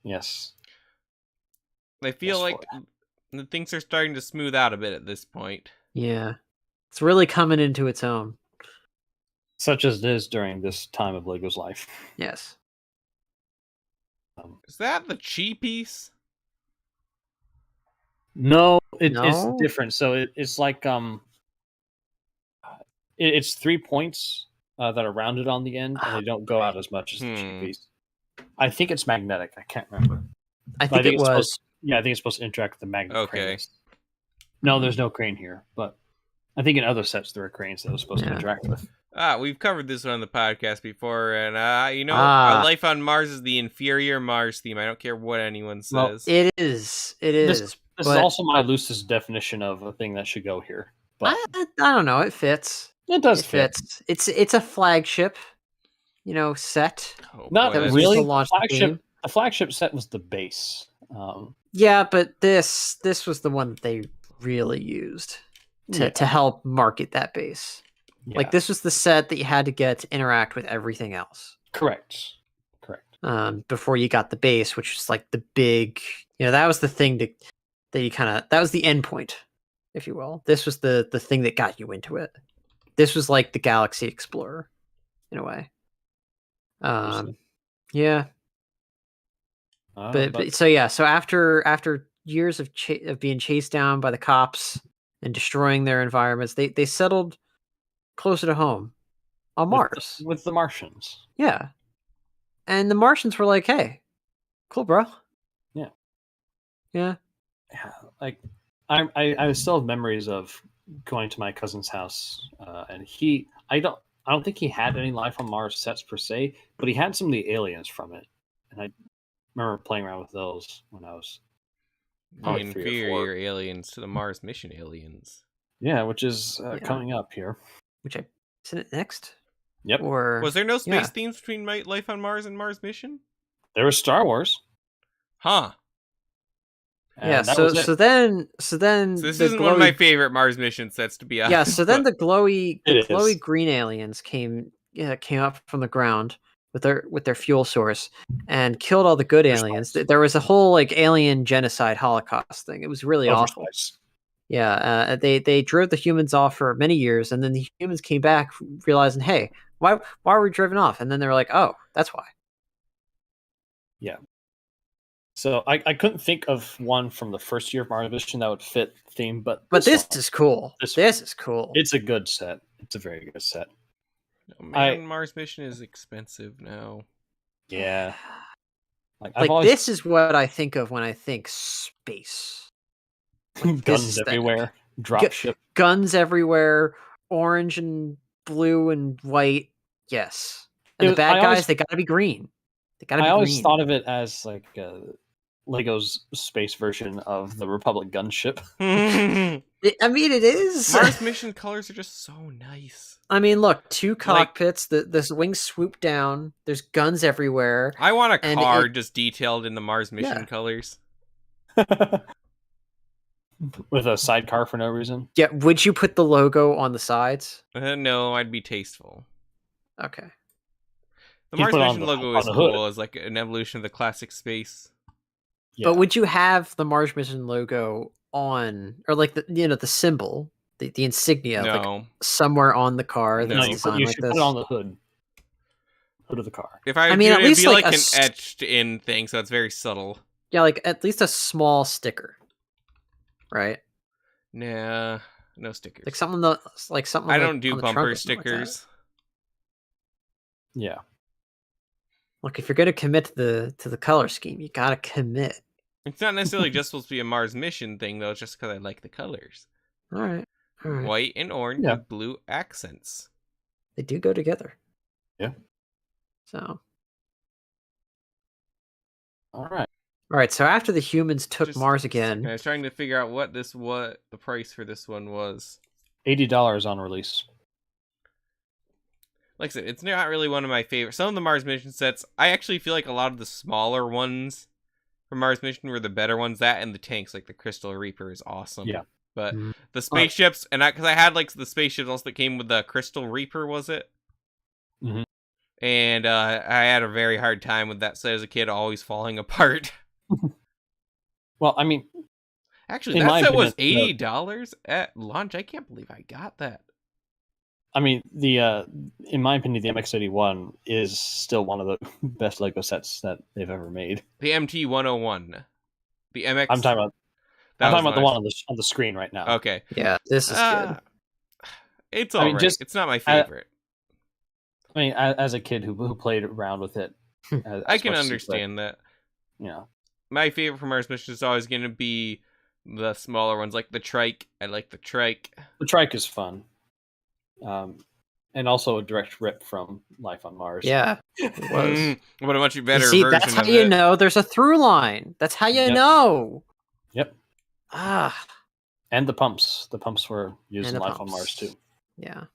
Yes. I feel Yes, like the things are starting to smooth out a bit at this point. Yeah. It's really coming into its own. Such as it is during this time of Lego's life. Yes. Is that the chi piece? No, it's No? different. So it's like it's 3 points that are rounded on the end, and they don't go out as much as the cheap piece. I think it's magnetic. I can't remember. I think it it's was. supposed. Yeah, I think it's supposed to interact with the magnet crane. Okay. No, there's no crane here, but I think in other sets there are cranes that are supposed to Yeah. interact with. We've covered this on the podcast before, and Life on Mars is the inferior Mars theme. I don't care what anyone Well, says. It is. It is. This but is also my loosest definition of a thing that should go here. But I don't know. It fits. it does It fit. fits. It's a flagship, Oh, set. Not That was really. used to launch the game. The flagship set was the base. Yeah, but this was the one that they really used to help market that base. Like yeah. this was the set that you had to get to interact with everything else. Correct. Before you got the base, which was like the big, that was the thing that you that was the end point, if you will. This was the thing that got you into it. This was like the Galaxy Explorer, in a way. Yeah. But so yeah, so after years of being chased down by the cops and destroying their environments, they settled closer to home on Mars. with the Martians. Yeah. And the Martians were like, "Hey, cool, bro." Yeah. Yeah. Yeah, like I still have memories of going to my cousin's house, and I don't think he had any life on Mars sets per se, but he had some of the aliens from it, and I remember playing around with those when I was The probably 3 or 4. inferior aliens to the Mars mission aliens. Yeah, which is Yeah. coming up here. Isn't it next? Yep. Or Was there no space yeah. themes between Life on Mars and Mars mission? There was Star Wars. Huh. And Yeah. that So was it. so then So this the isn't one of my glowy favorite Mars mission sets, to be honest. yeah. So then but the glowy It is. green aliens came up from the ground with their fuel source and killed all the good They're aliens. spies. There was a whole like alien genocide Holocaust thing. It was really awful. Overspice. Yeah, they drove the humans off for many years, and then the humans came back realizing, hey, why were we driven off? And then they were like, oh, that's why. So I couldn't think of one from the first year of Mars mission that would fit the theme, but This one, is cool. this This is cool. it's a good set. It's a very good set. oh, man, Mars mission is expensive now. Yeah. I've like always this is what I think of when I think space. this guns aesthetic. everywhere, drop Gu- ship. Guns everywhere, orange and blue and white. Yes, and the I bad guys always- they gotta be green. They gotta be I always green. thought of it as like Lego's space version of the Republic gunship. Mars I mean, it is. mission colors are just so nice. I mean, look, two cockpits. The wings swoop down. There's guns everywhere. I want a And car just detailed in the Mars mission Yeah. colors. With a sidecar for no reason. Yeah, would you put the logo on the sides? No, I'd be tasteful. Okay. The You Mars put it on mission the- logo on is the hood. cool as like an evolution of the classic space. Yeah. But would you have the Mars mission logo on, or like the symbol, the insignia, like No. somewhere on the car that's No, you designed like should this? put it on the hood of the car. If I, I would mean, do at it, it'd least be like like a an s- etched in thing, so it's very subtle. Yeah, like at least a small sticker, right? Nah, no stickers. Like something that, like something. I like don't do on the trunk bumper or something like that. stickers. Yeah. Look, if you're gonna commit to the color scheme, you gotta commit. It's not necessarily just supposed to be a Mars mission thing, though. It's just because I like the colors. All right. White and orange Yeah. with blue accents. They do go together. Yeah. So, All right. all right. So after the humans took Just Mars a second, again, I was trying to figure out what the price for this one was. $80 on release. Like I said, it's not really one of my favorites. Some of the Mars mission sets, I actually feel like a lot of the smaller ones from Mars mission were the better ones. That and the tanks, like the Crystal Reaper, is awesome. Yeah. But Mhm. the spaceships, and because I had like the spaceships also that came with the Crystal Reaper, was it? Mhm. And I had a very hard time with that set as a kid, always falling apart. Well, I mean, Actually, In that my set was opinion, $80 at launch. I can't believe I got that. the in my opinion, the MX-81 is still one of the best Lego sets that they've ever made. The MT-101. The MX. I'm talking about that was the nice. one on the screen right now. Okay. yeah, this is good. It's I mean, alright. just- It's not my favorite. I mean, as a kid who played around with it, I can understand that. You know, My favorite from Mars mission is always going to be the smaller ones, like the Trike. I like the Trike. the trike is fun, and also a direct rip from Life on Mars. Yeah, it was. But a much You better see, version that's how of you it. know there's a through line. That's how you Yep. know. Yep. Ah, And the pumps. The pumps were used and in the Life on Mars pumps. too. Yeah.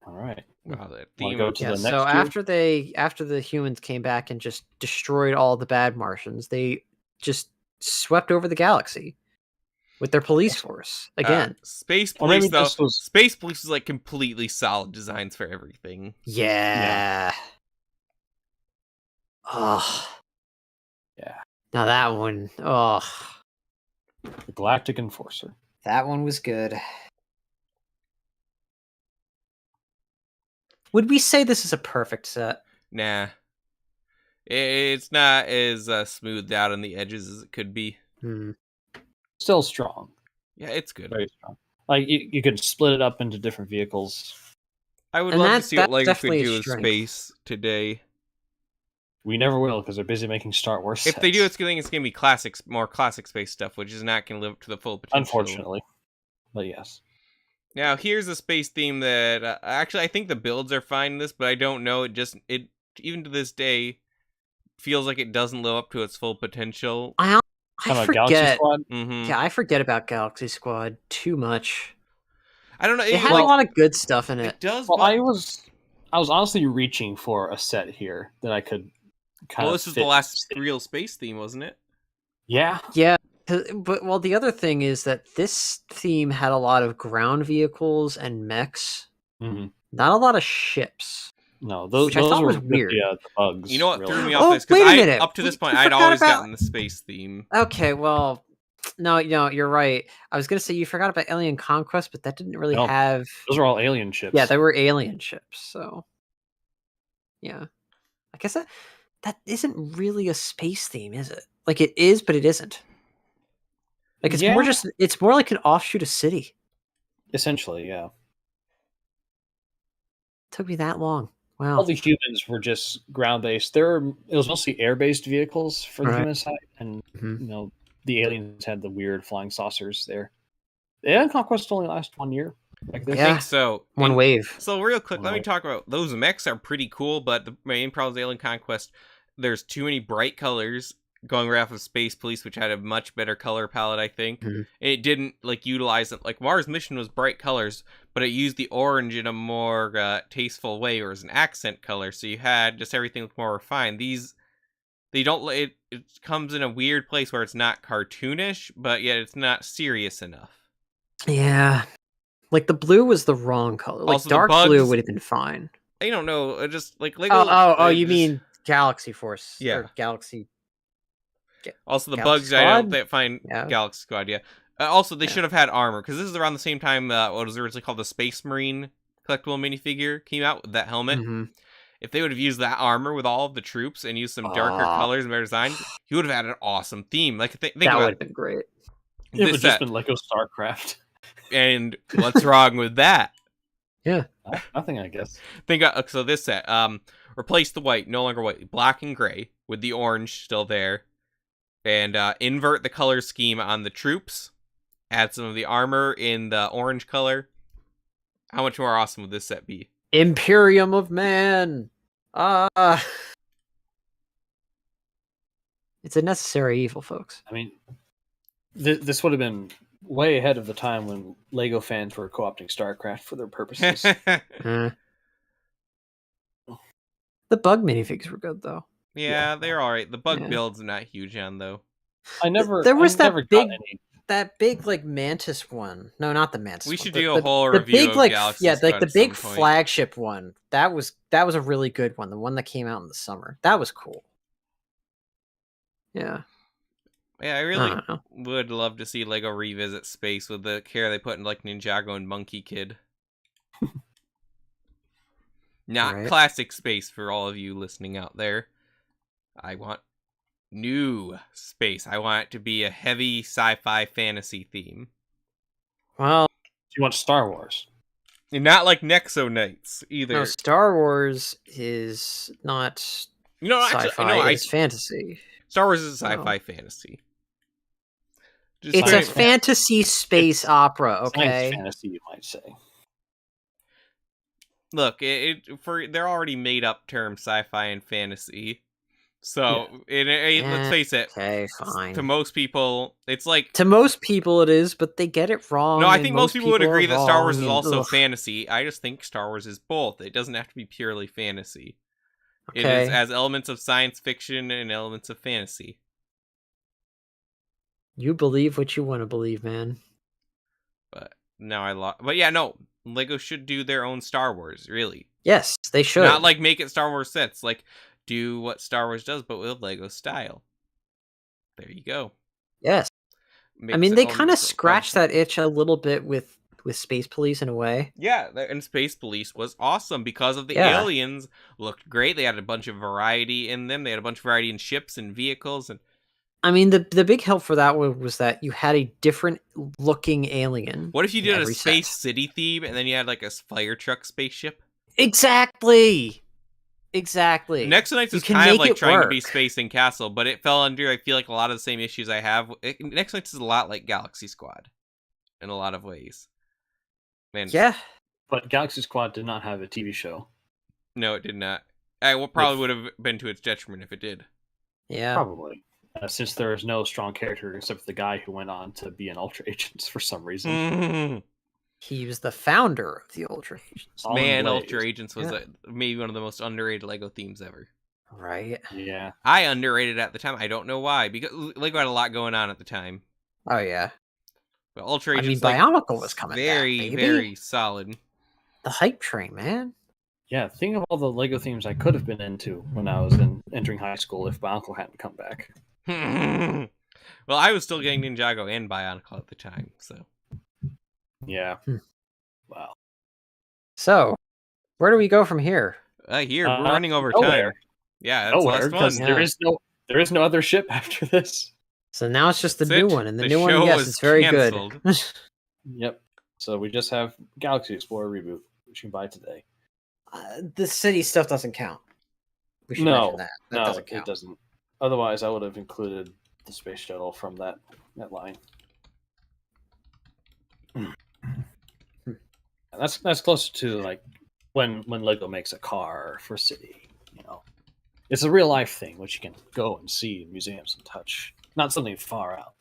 All right. Wow, that Wanna theme. go to Yeah. the So next tier? after the humans came back and just destroyed all the bad Martians, they just swept over the galaxy with their police force again. Space Or maybe Police, though. this was- Space Police is like completely solid designs for everything. Yeah. Oh. Yeah. Now that one, oh, The Galactic Enforcer. that one was good. Would we say this is a perfect set? Nah. It's not as smoothed out on the edges as it could be. Hmm. Still strong. Yeah, it's good. Very strong. Like you could split it up into different vehicles. I would And love to that's- see what that's Lego could definitely a do with strength. space today. We never will because they're busy making Star Wars. If they do, sets, it's gonna be classics, more classic space stuff, which is not gonna live up to the full potential. unfortunately. But yes. Now, here's a space theme that actually I think the builds are fine in this, but I don't know. It even to this day feels like it doesn't live up to its full potential. I Kind of Galaxy forget. Squad. Hmm Yeah, I forget about Galaxy Squad too much. I don't know. It had a lot of good stuff in It it. does. Well, but I was honestly reaching for a set here that I could kind Well, of this is the last real space theme, wasn't it? Yeah. Yeah, but well, the other thing is that this theme had a lot of ground vehicles and mechs, hmm not a lot of ships. No, those Which I those thought were was the, weird. the bugs. You know what really. threw me off Oh, this? Because wait a minute. up to this point, You I'd forgot always about- gotten the space theme. Okay, well, no, you're right. I was gonna say you forgot about Alien Conquest, but that didn't really No, have. Those are all alien ships. Yeah, they were alien ships. So, yeah, I guess that isn't really a space theme, is it? Like it is, but it isn't. Like it's more Yeah. just it's more like an offshoot of City. Essentially, yeah. Took me that long. All Wow. the humans were just ground based. It was mostly air based vehicles for the Right. human side, and Mhm. the aliens had the weird flying saucers there. The Alien Conquest only last 1 year. Like this. I Yeah. think so. One And wave. So real quick, One let me wave. talk about those mechs are pretty cool, but the main problem with Alien Conquest, there's too many bright colors going right off of Space Police, which had a much better color palette, I think. Mhm. And it didn't like utilize it. Like Mars Mission was bright colors, but it used the orange in a more tasteful way, or as an accent color. So you had just everything look more refined. These they don't. It comes in a weird place where it's not cartoonish, but yet it's not serious enough. Yeah. Like the blue was the wrong color. Like Also, the dark blue bugs- would have been fine. I don't know. Just like Lego. Oh, you just- mean Galaxy Force? Yeah. Or Galaxy. Also, the Galaxy bugs, I don't Squad? find Yeah. Galaxy Squad, yeah. Also, they Yeah. should have had armor, because this is around the same time what was originally called the Space Marine collectible minifigure came out with that helmet. Mhm. If they would have used that armor with all of the troops and used some darker Ah. colors and better design, you would have had an awesome theme. Like, think That about would have been great. It would this have just set. been Lego StarCraft. And what's wrong with that? Nothing, I guess. So this set, replace the white, no longer white, black and gray, with the orange still there. And invert the color scheme on the troops. Add some of the armor in the orange color. How much more awesome would this set be? Imperium of Man. It's a necessary evil, folks. I mean, this would have been way ahead of the time when Lego fans were co-opting StarCraft for their purposes. Eh. The bug minifigs were good though. Yeah, they're all right. The bug Yeah. build's not huge on though. There was that never got big- any. That big like mantis one. No, not the mantis. We one, should the- do a the- whole the review big of like Galaxy yeah, like Squad the at big some point. flagship one. That was a really good one. The one that came out in the summer. That was cool. Yeah. Yeah, I I really don't know. would love to see Lego revisit space with the care they put in like Ninjago and Monkey Kid. Not Right. classic space for all of you listening out there. I want new space. I want it to be a heavy sci-fi fantasy theme. Well, Do you want Star Wars? And not like Nexo Knights either. no, Star Wars is not You know, actually, sci-fi. no, It's fantasy. Star Wars is a sci-fi fantasy. Just It's a science saying- fantasy space opera. Science Okay. fantasy, you might say. Look, they're already made up terms sci-fi and fantasy. So let's face it, Okay, fine. to most people, it's like To most people, it is, but they get it wrong. no. I and think most people would are agree that Star Wars is wrong, and also ugh. fantasy. I just think Star Wars is both. It doesn't have to be purely fantasy. It Okay. is as elements of science fiction and elements of fantasy. You believe what you want to believe, man. But now But yeah, no. Lego should do their own Star Wars. Really, Yes, they should. not like make it Star Wars sets. Like do what Star Wars does, but with Lego style. There you go. Yes. Mix I mean, they kind of elements scratched that itch a little bit with Space Police in a way. Yeah, and Space Police was awesome because of the Yeah. aliens looked great. They had a bunch of variety in them. They had a bunch of variety in ships and vehicles. And I mean, the big help for that one was that you had a different looking alien. what if you in did a every space set. city theme and then you had like a fire truck spaceship? Exactly. Exactly. Next Knights You is can kind of make like it trying to be work. Space and Castle, but it fell under, I feel like, a lot of the same issues I have. Next Knights is a lot like Galaxy Squad in a lot of ways. Man, Yeah. But Galaxy Squad did not have a TV show. no, it did not. I probably would have been to its detriment if it did. Yeah. Probably. Since there is no strong character except for the guy who went on to be an Ultra Agent for some reason. He was the founder of the Ultra Agents. All in Man, Blaze. Ultra Agents was Yeah. maybe one of the most underrated Lego themes ever. Right? Yeah. I underrated it at the time. I don't know why, because Lego had a lot going on at the time. Oh yeah. But Ultra I mean, Agents, like, Bionicle was coming back, very, baby. very solid. The hype train, man. Yeah, think of all the Lego themes I could have been into when I was entering high school if Bionicle hadn't come back. Well, I was still getting Ninjago and Bionicle at the time, so. Yeah. Hmm. Wow. So, where do we go from here? Here, we're running over nowhere. time. Yeah, that's Nowhere, last because one. Yeah. there is no other ship after this. So now it's just the That's new it. one, and the The new one, show yes, was it's very canceled. good. Yep. So we just have Galaxy Explorer reboot, which you can buy today. The city stuff doesn't count. We should No, mention that. That no, doesn't count. it doesn't. Otherwise, I would have included the space shuttle from that line. And that's closer to like when Lego makes a car for city. You know, it's a real life thing which you can go and see in museums and touch. Not something far out.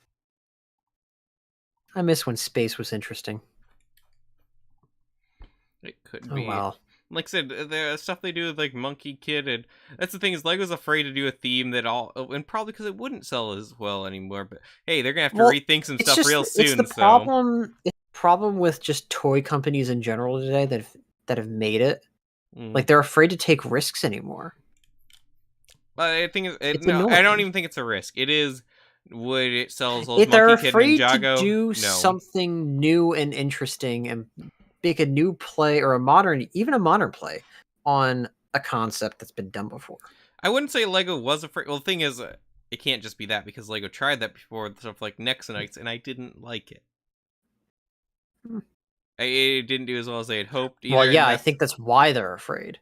I miss when space was interesting. It could Oh be. well. Like I said, the stuff they do with like Monkey Kid, and that's the thing is Lego's afraid to do a theme that and probably because it wouldn't sell as well anymore. But hey, they're gonna have to Well, rethink some It's stuff just real it's soon. the So problem. It's the problem with just toy companies in general today that have made it. Like they're afraid to take risks anymore. I think It's no, I don't annoying. even think it's a risk. It is. Would it sell as well as If they're Monkey Kid afraid Ninjago? to do No. something new and interesting and make a new play or even a modern play on a concept that's been done before. I wouldn't say Lego was afraid. Well, the thing is, it can't just be that because Lego tried that before with stuff like Nexonites, and I didn't like it. Hmm. It didn't do as well as they had hoped. Either, Well, and yeah, I that's- think that's why they're afraid.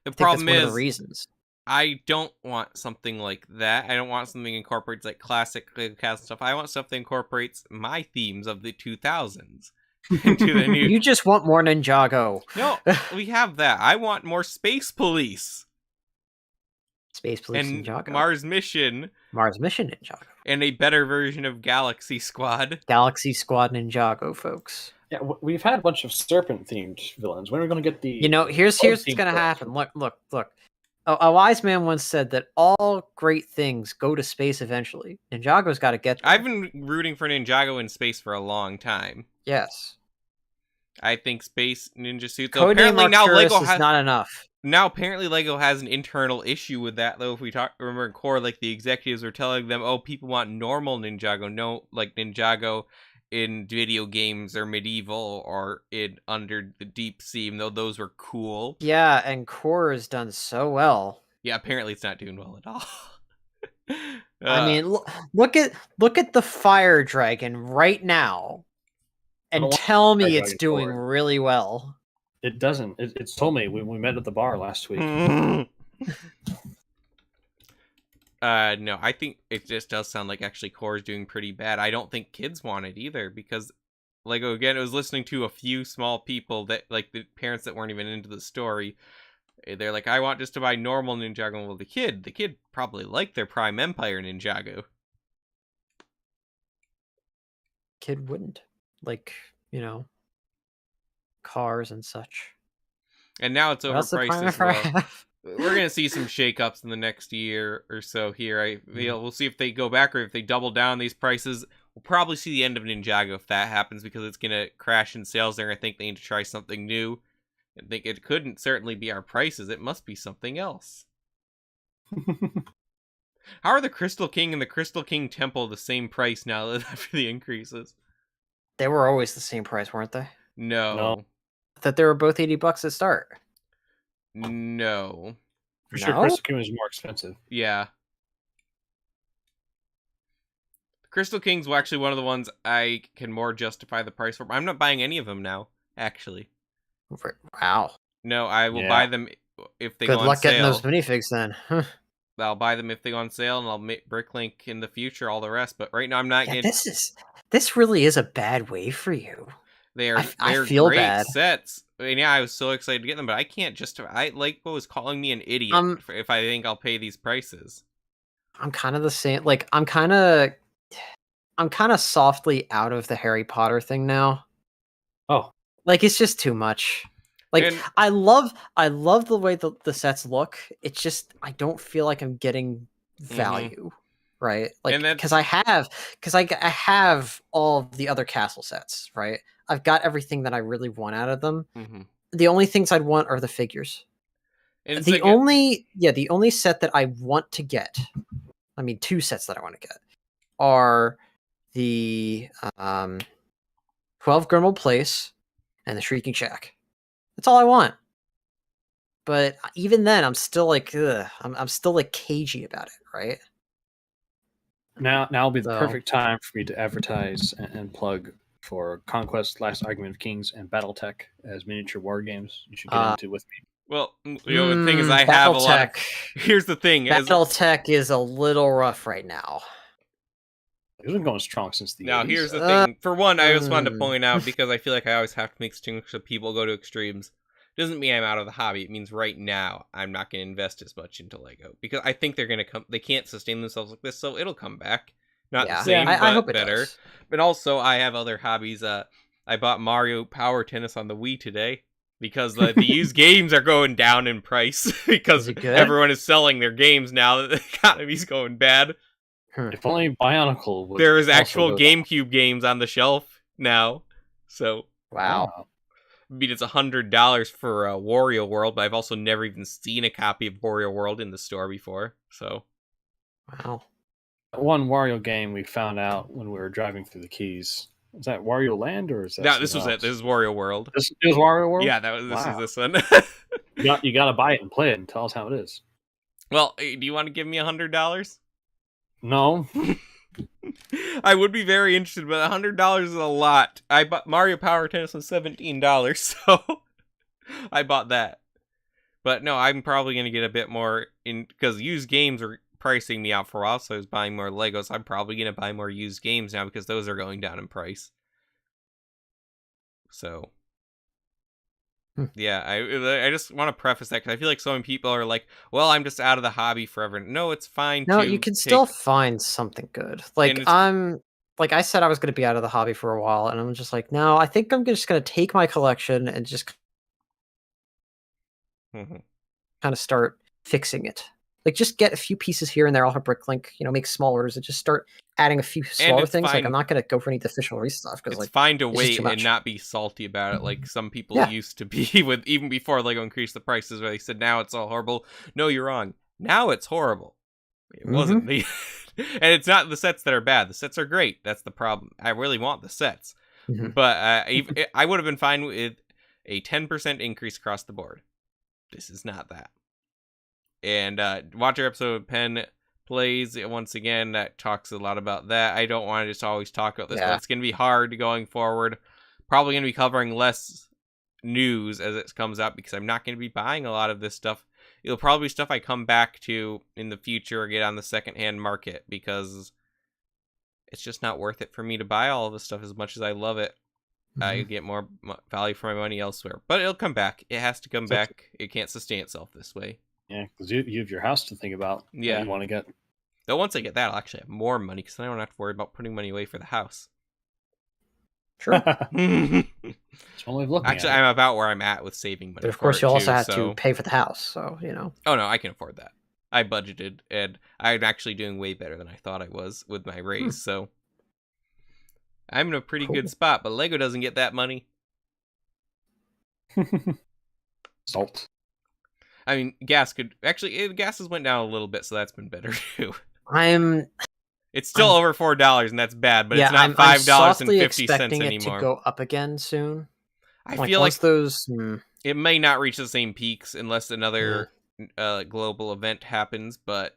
the I think problem that's one of is the reasons. I don't want something like that. I don't want something that incorporates like classic Lego cast stuff. I want stuff that incorporates my themes of the 2000s into the new. You just want more Ninjago. No, we have that. I want more Space Police Space Police and Ninjago. Mars Mission Mars Mission Ninjago. and a better version of Galaxy Squad. Galaxy Squad Ninjago, folks. Yeah, we've had a bunch of serpent themed villains. When are we going to get the? You know, here's Bug what's themed gonna villains? happen. Look. A wise man once said that all great things go to space eventually. Ninjago's got to get there. I've been rooting for Ninjago in space for a long time. Yes. I think space ninja suits. So Codename apparently now Arcturus Lego is has not enough. now apparently Lego has an internal issue with that though. If we remember in core, like the executives were telling them, "Oh, people want normal Ninjago, no like Ninjago in video games or medieval or in under the deep sea, even though those were cool." Yeah, and Core has done so well. Yeah, apparently it's not doing well at all. I mean, look at the Fire Dragon right now, I and don't want tell Fire me it's Dragon doing forward. really well. It doesn't. It's told me when we met at the bar last week. No, I think it just does sound like actually Core is doing pretty bad. I don't think kids want it either because Lego again, it was listening to a few small people that like the parents that weren't even into the story. They're like, I want just to buy normal Ninjago. Well, the kid probably liked their Prime Empire Ninjago. Kid wouldn't like, cars and such. And now it's What else did overpriced Prime as well. Empire have? We're gonna see some shakeups in the next year or so here. We'll see if they go back or if they double down on these prices. We'll probably see the end of Ninjago if that happens because it's gonna crash in sales there. I think they need to try something new. I think it couldn't certainly be our prices. It must be something else. How are the Crystal King and the Crystal King Temple the same price now after the increases? They were always the same price, weren't they? No. That they were both $80 at start. No. For sure, No? Crystal King is more expensive. Yeah. Crystal King's actually one of the ones I can more justify the price for. I'm not buying any of them now, actually. Wow. No, I will Yeah. buy them if they Good go on luck getting sale. those minifigs then. I'll buy them if they go on sale, and I'll make Bricklink in the future, all the rest. But right now, I'm not Yeah, getting. this really is a bad way for you. They're I feel great bad. sets. I mean, yeah, I was so excited to get them, but I can't justify. I like what was calling me an idiot if I think I'll pay these prices. I'm kind of the same. Like I'm kind of softly out of the Harry Potter thing now. Oh, Like, it's just too much. Like, And- I love the way the sets look. It's just I don't feel like I'm getting value, right? Like, And because I that's- have all of the other castle sets, right? I've got everything that I really want out of them. Mm-hmm. The only things I'd want are the figures. And it's The like, only set that I want to get, I mean, 2 sets that I want to get are the 12 Grimmauld Place and the Shrieking Shack. That's all I want. But even then, I'm still like, ugh, I'm still like cagey about it, right? now will be the So- perfect time for me to advertise and plug for Conquest, Last Argument of Kings, and BattleTech as miniature war games you should get into with me. well, the thing is, I have a lot of. Here's the thing: BattleTech is a little rough right now. It's been going strong since the Now, 80s. here's the thing. For one, I just wanted to Mm. point out, because I feel like I always have to make things so people go to extremes. Doesn't mean I'm out of the hobby. It means right now I'm not going to invest as much into Lego, because I think they're going to come. They can't sustain themselves like this, so it'll come back. Not Yeah. the same, I but hope it better. does. But also, I have other hobbies. I bought Mario Power Tennis on the Wii today because the used games are going down in price because Is it good? everyone is selling their games now that the economy's going bad. If only Bionicle would. There is also actual go down. GameCube games on the shelf now, so Wow. I mean it's $100 for Wario World, but I've also never even seen a copy of Wario World in the store before. So Wow. One Wario game we found out when we were driving through the Keys. Is that Wario Land or is that? now this was something it. else? This is Wario World. This is Wario World. Yeah, this Wow. is this one. You got to buy it and play it and tell us how it is. Well, do you want to give me $100? No, I would be very interested, but $100 is a lot. I bought Mario Power Tennis was $17, so I bought that. But no, I'm probably gonna get a bit more in because used games are pricing me out for a while, so I was buying more Legos. I'm probably gonna buy more used games now because those are going down in price. So yeah, I just want to preface that because I feel like so many people are like, "Well, I'm just out of the hobby forever." No, it's fine. No, to you can take- still find something good. Like And it's- like I said I was going to be out of the hobby for a while, and I'm just like, no, I think I'm just going to take my collection and just Mhm. kind of start fixing it. Like, just get a few pieces here and there off of Bricklink, make small orders and just start adding a few smaller it's things. Like, fine- I'm not going to go for any of the official release stuff because, It's like, fine to it's just wait too and much. not be salty about it, like some people Yeah. used to be with even before Lego increased the prices, where they said now it's all horrible. No, you're wrong. Now it's horrible. It wasn't the, and it's not the sets that are bad. The sets are great. That's the problem. I really want the sets, Mhm. but I would have been fine with a 10% increase across the board. This is not that. And watch our episode of Penn Plays once again. That talks a lot about that. I don't want to just always talk about this, Yeah. but it's going to be hard going forward. Probably going to be covering less news as it comes out because I'm not going to be buying a lot of this stuff. It'll probably be stuff I come back to in the future or get on the secondhand market because it's just not worth it for me to buy all of this stuff as much as I love it. I Mhm. get more value for my money elsewhere. But it'll come back. It has to come So- back. It can't sustain itself this way. yeah, because you have your house to think about. that Yeah. you want to get. Though once I get that, I'll actually have more money because then I don't have to worry about putting money away for the house. Sure. Actually, It's one way of looking at it. I'm about where I'm at with saving money. But of for course, it, you also too, have so- to pay for the house. So, Oh no, I can afford that. I budgeted, and I'm actually doing way better than I thought I was with my raise. So I'm in a pretty Cool. good spot. But Lego doesn't get that money. Salt. I mean, gas gases went down a little bit, so that's been better too. I'm It's still over $4, and that's bad. But yeah, it's not I'm softly $5.50 expecting it anymore. to go up again soon. I Like, feel like once those. it may not reach the same peaks unless another global event happens, but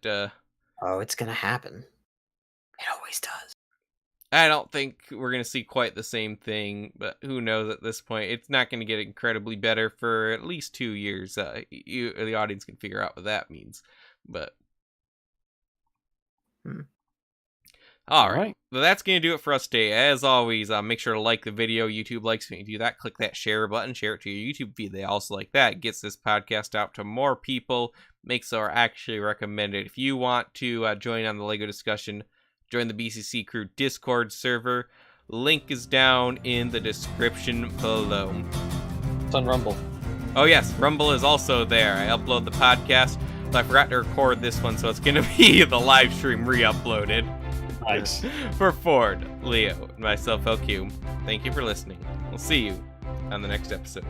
Oh, it's gonna happen. It always does. I don't think we're going to see quite the same thing, but who knows at this point. It's not going to get incredibly better for at least 2 years. The audience can figure out what that means, but... All right. Well, that's going to do it for us today. As always, make sure to like the video. YouTube likes when you do that. Click that share button. Share it to your YouTube feed. They also like that. It gets this podcast out to more people. Makes our actually recommended. If you want to join on the LEGO discussion, join the BCC Crew Discord server. Link is down in the description below. It's on Rumble. Oh yes, Rumble is also there. I upload the podcast, but I forgot to record this one, so it's gonna be the live stream re-uploaded. Nice. For Ford, Leo, and myself, LQ. Thank you for listening. We'll see you on the next episode.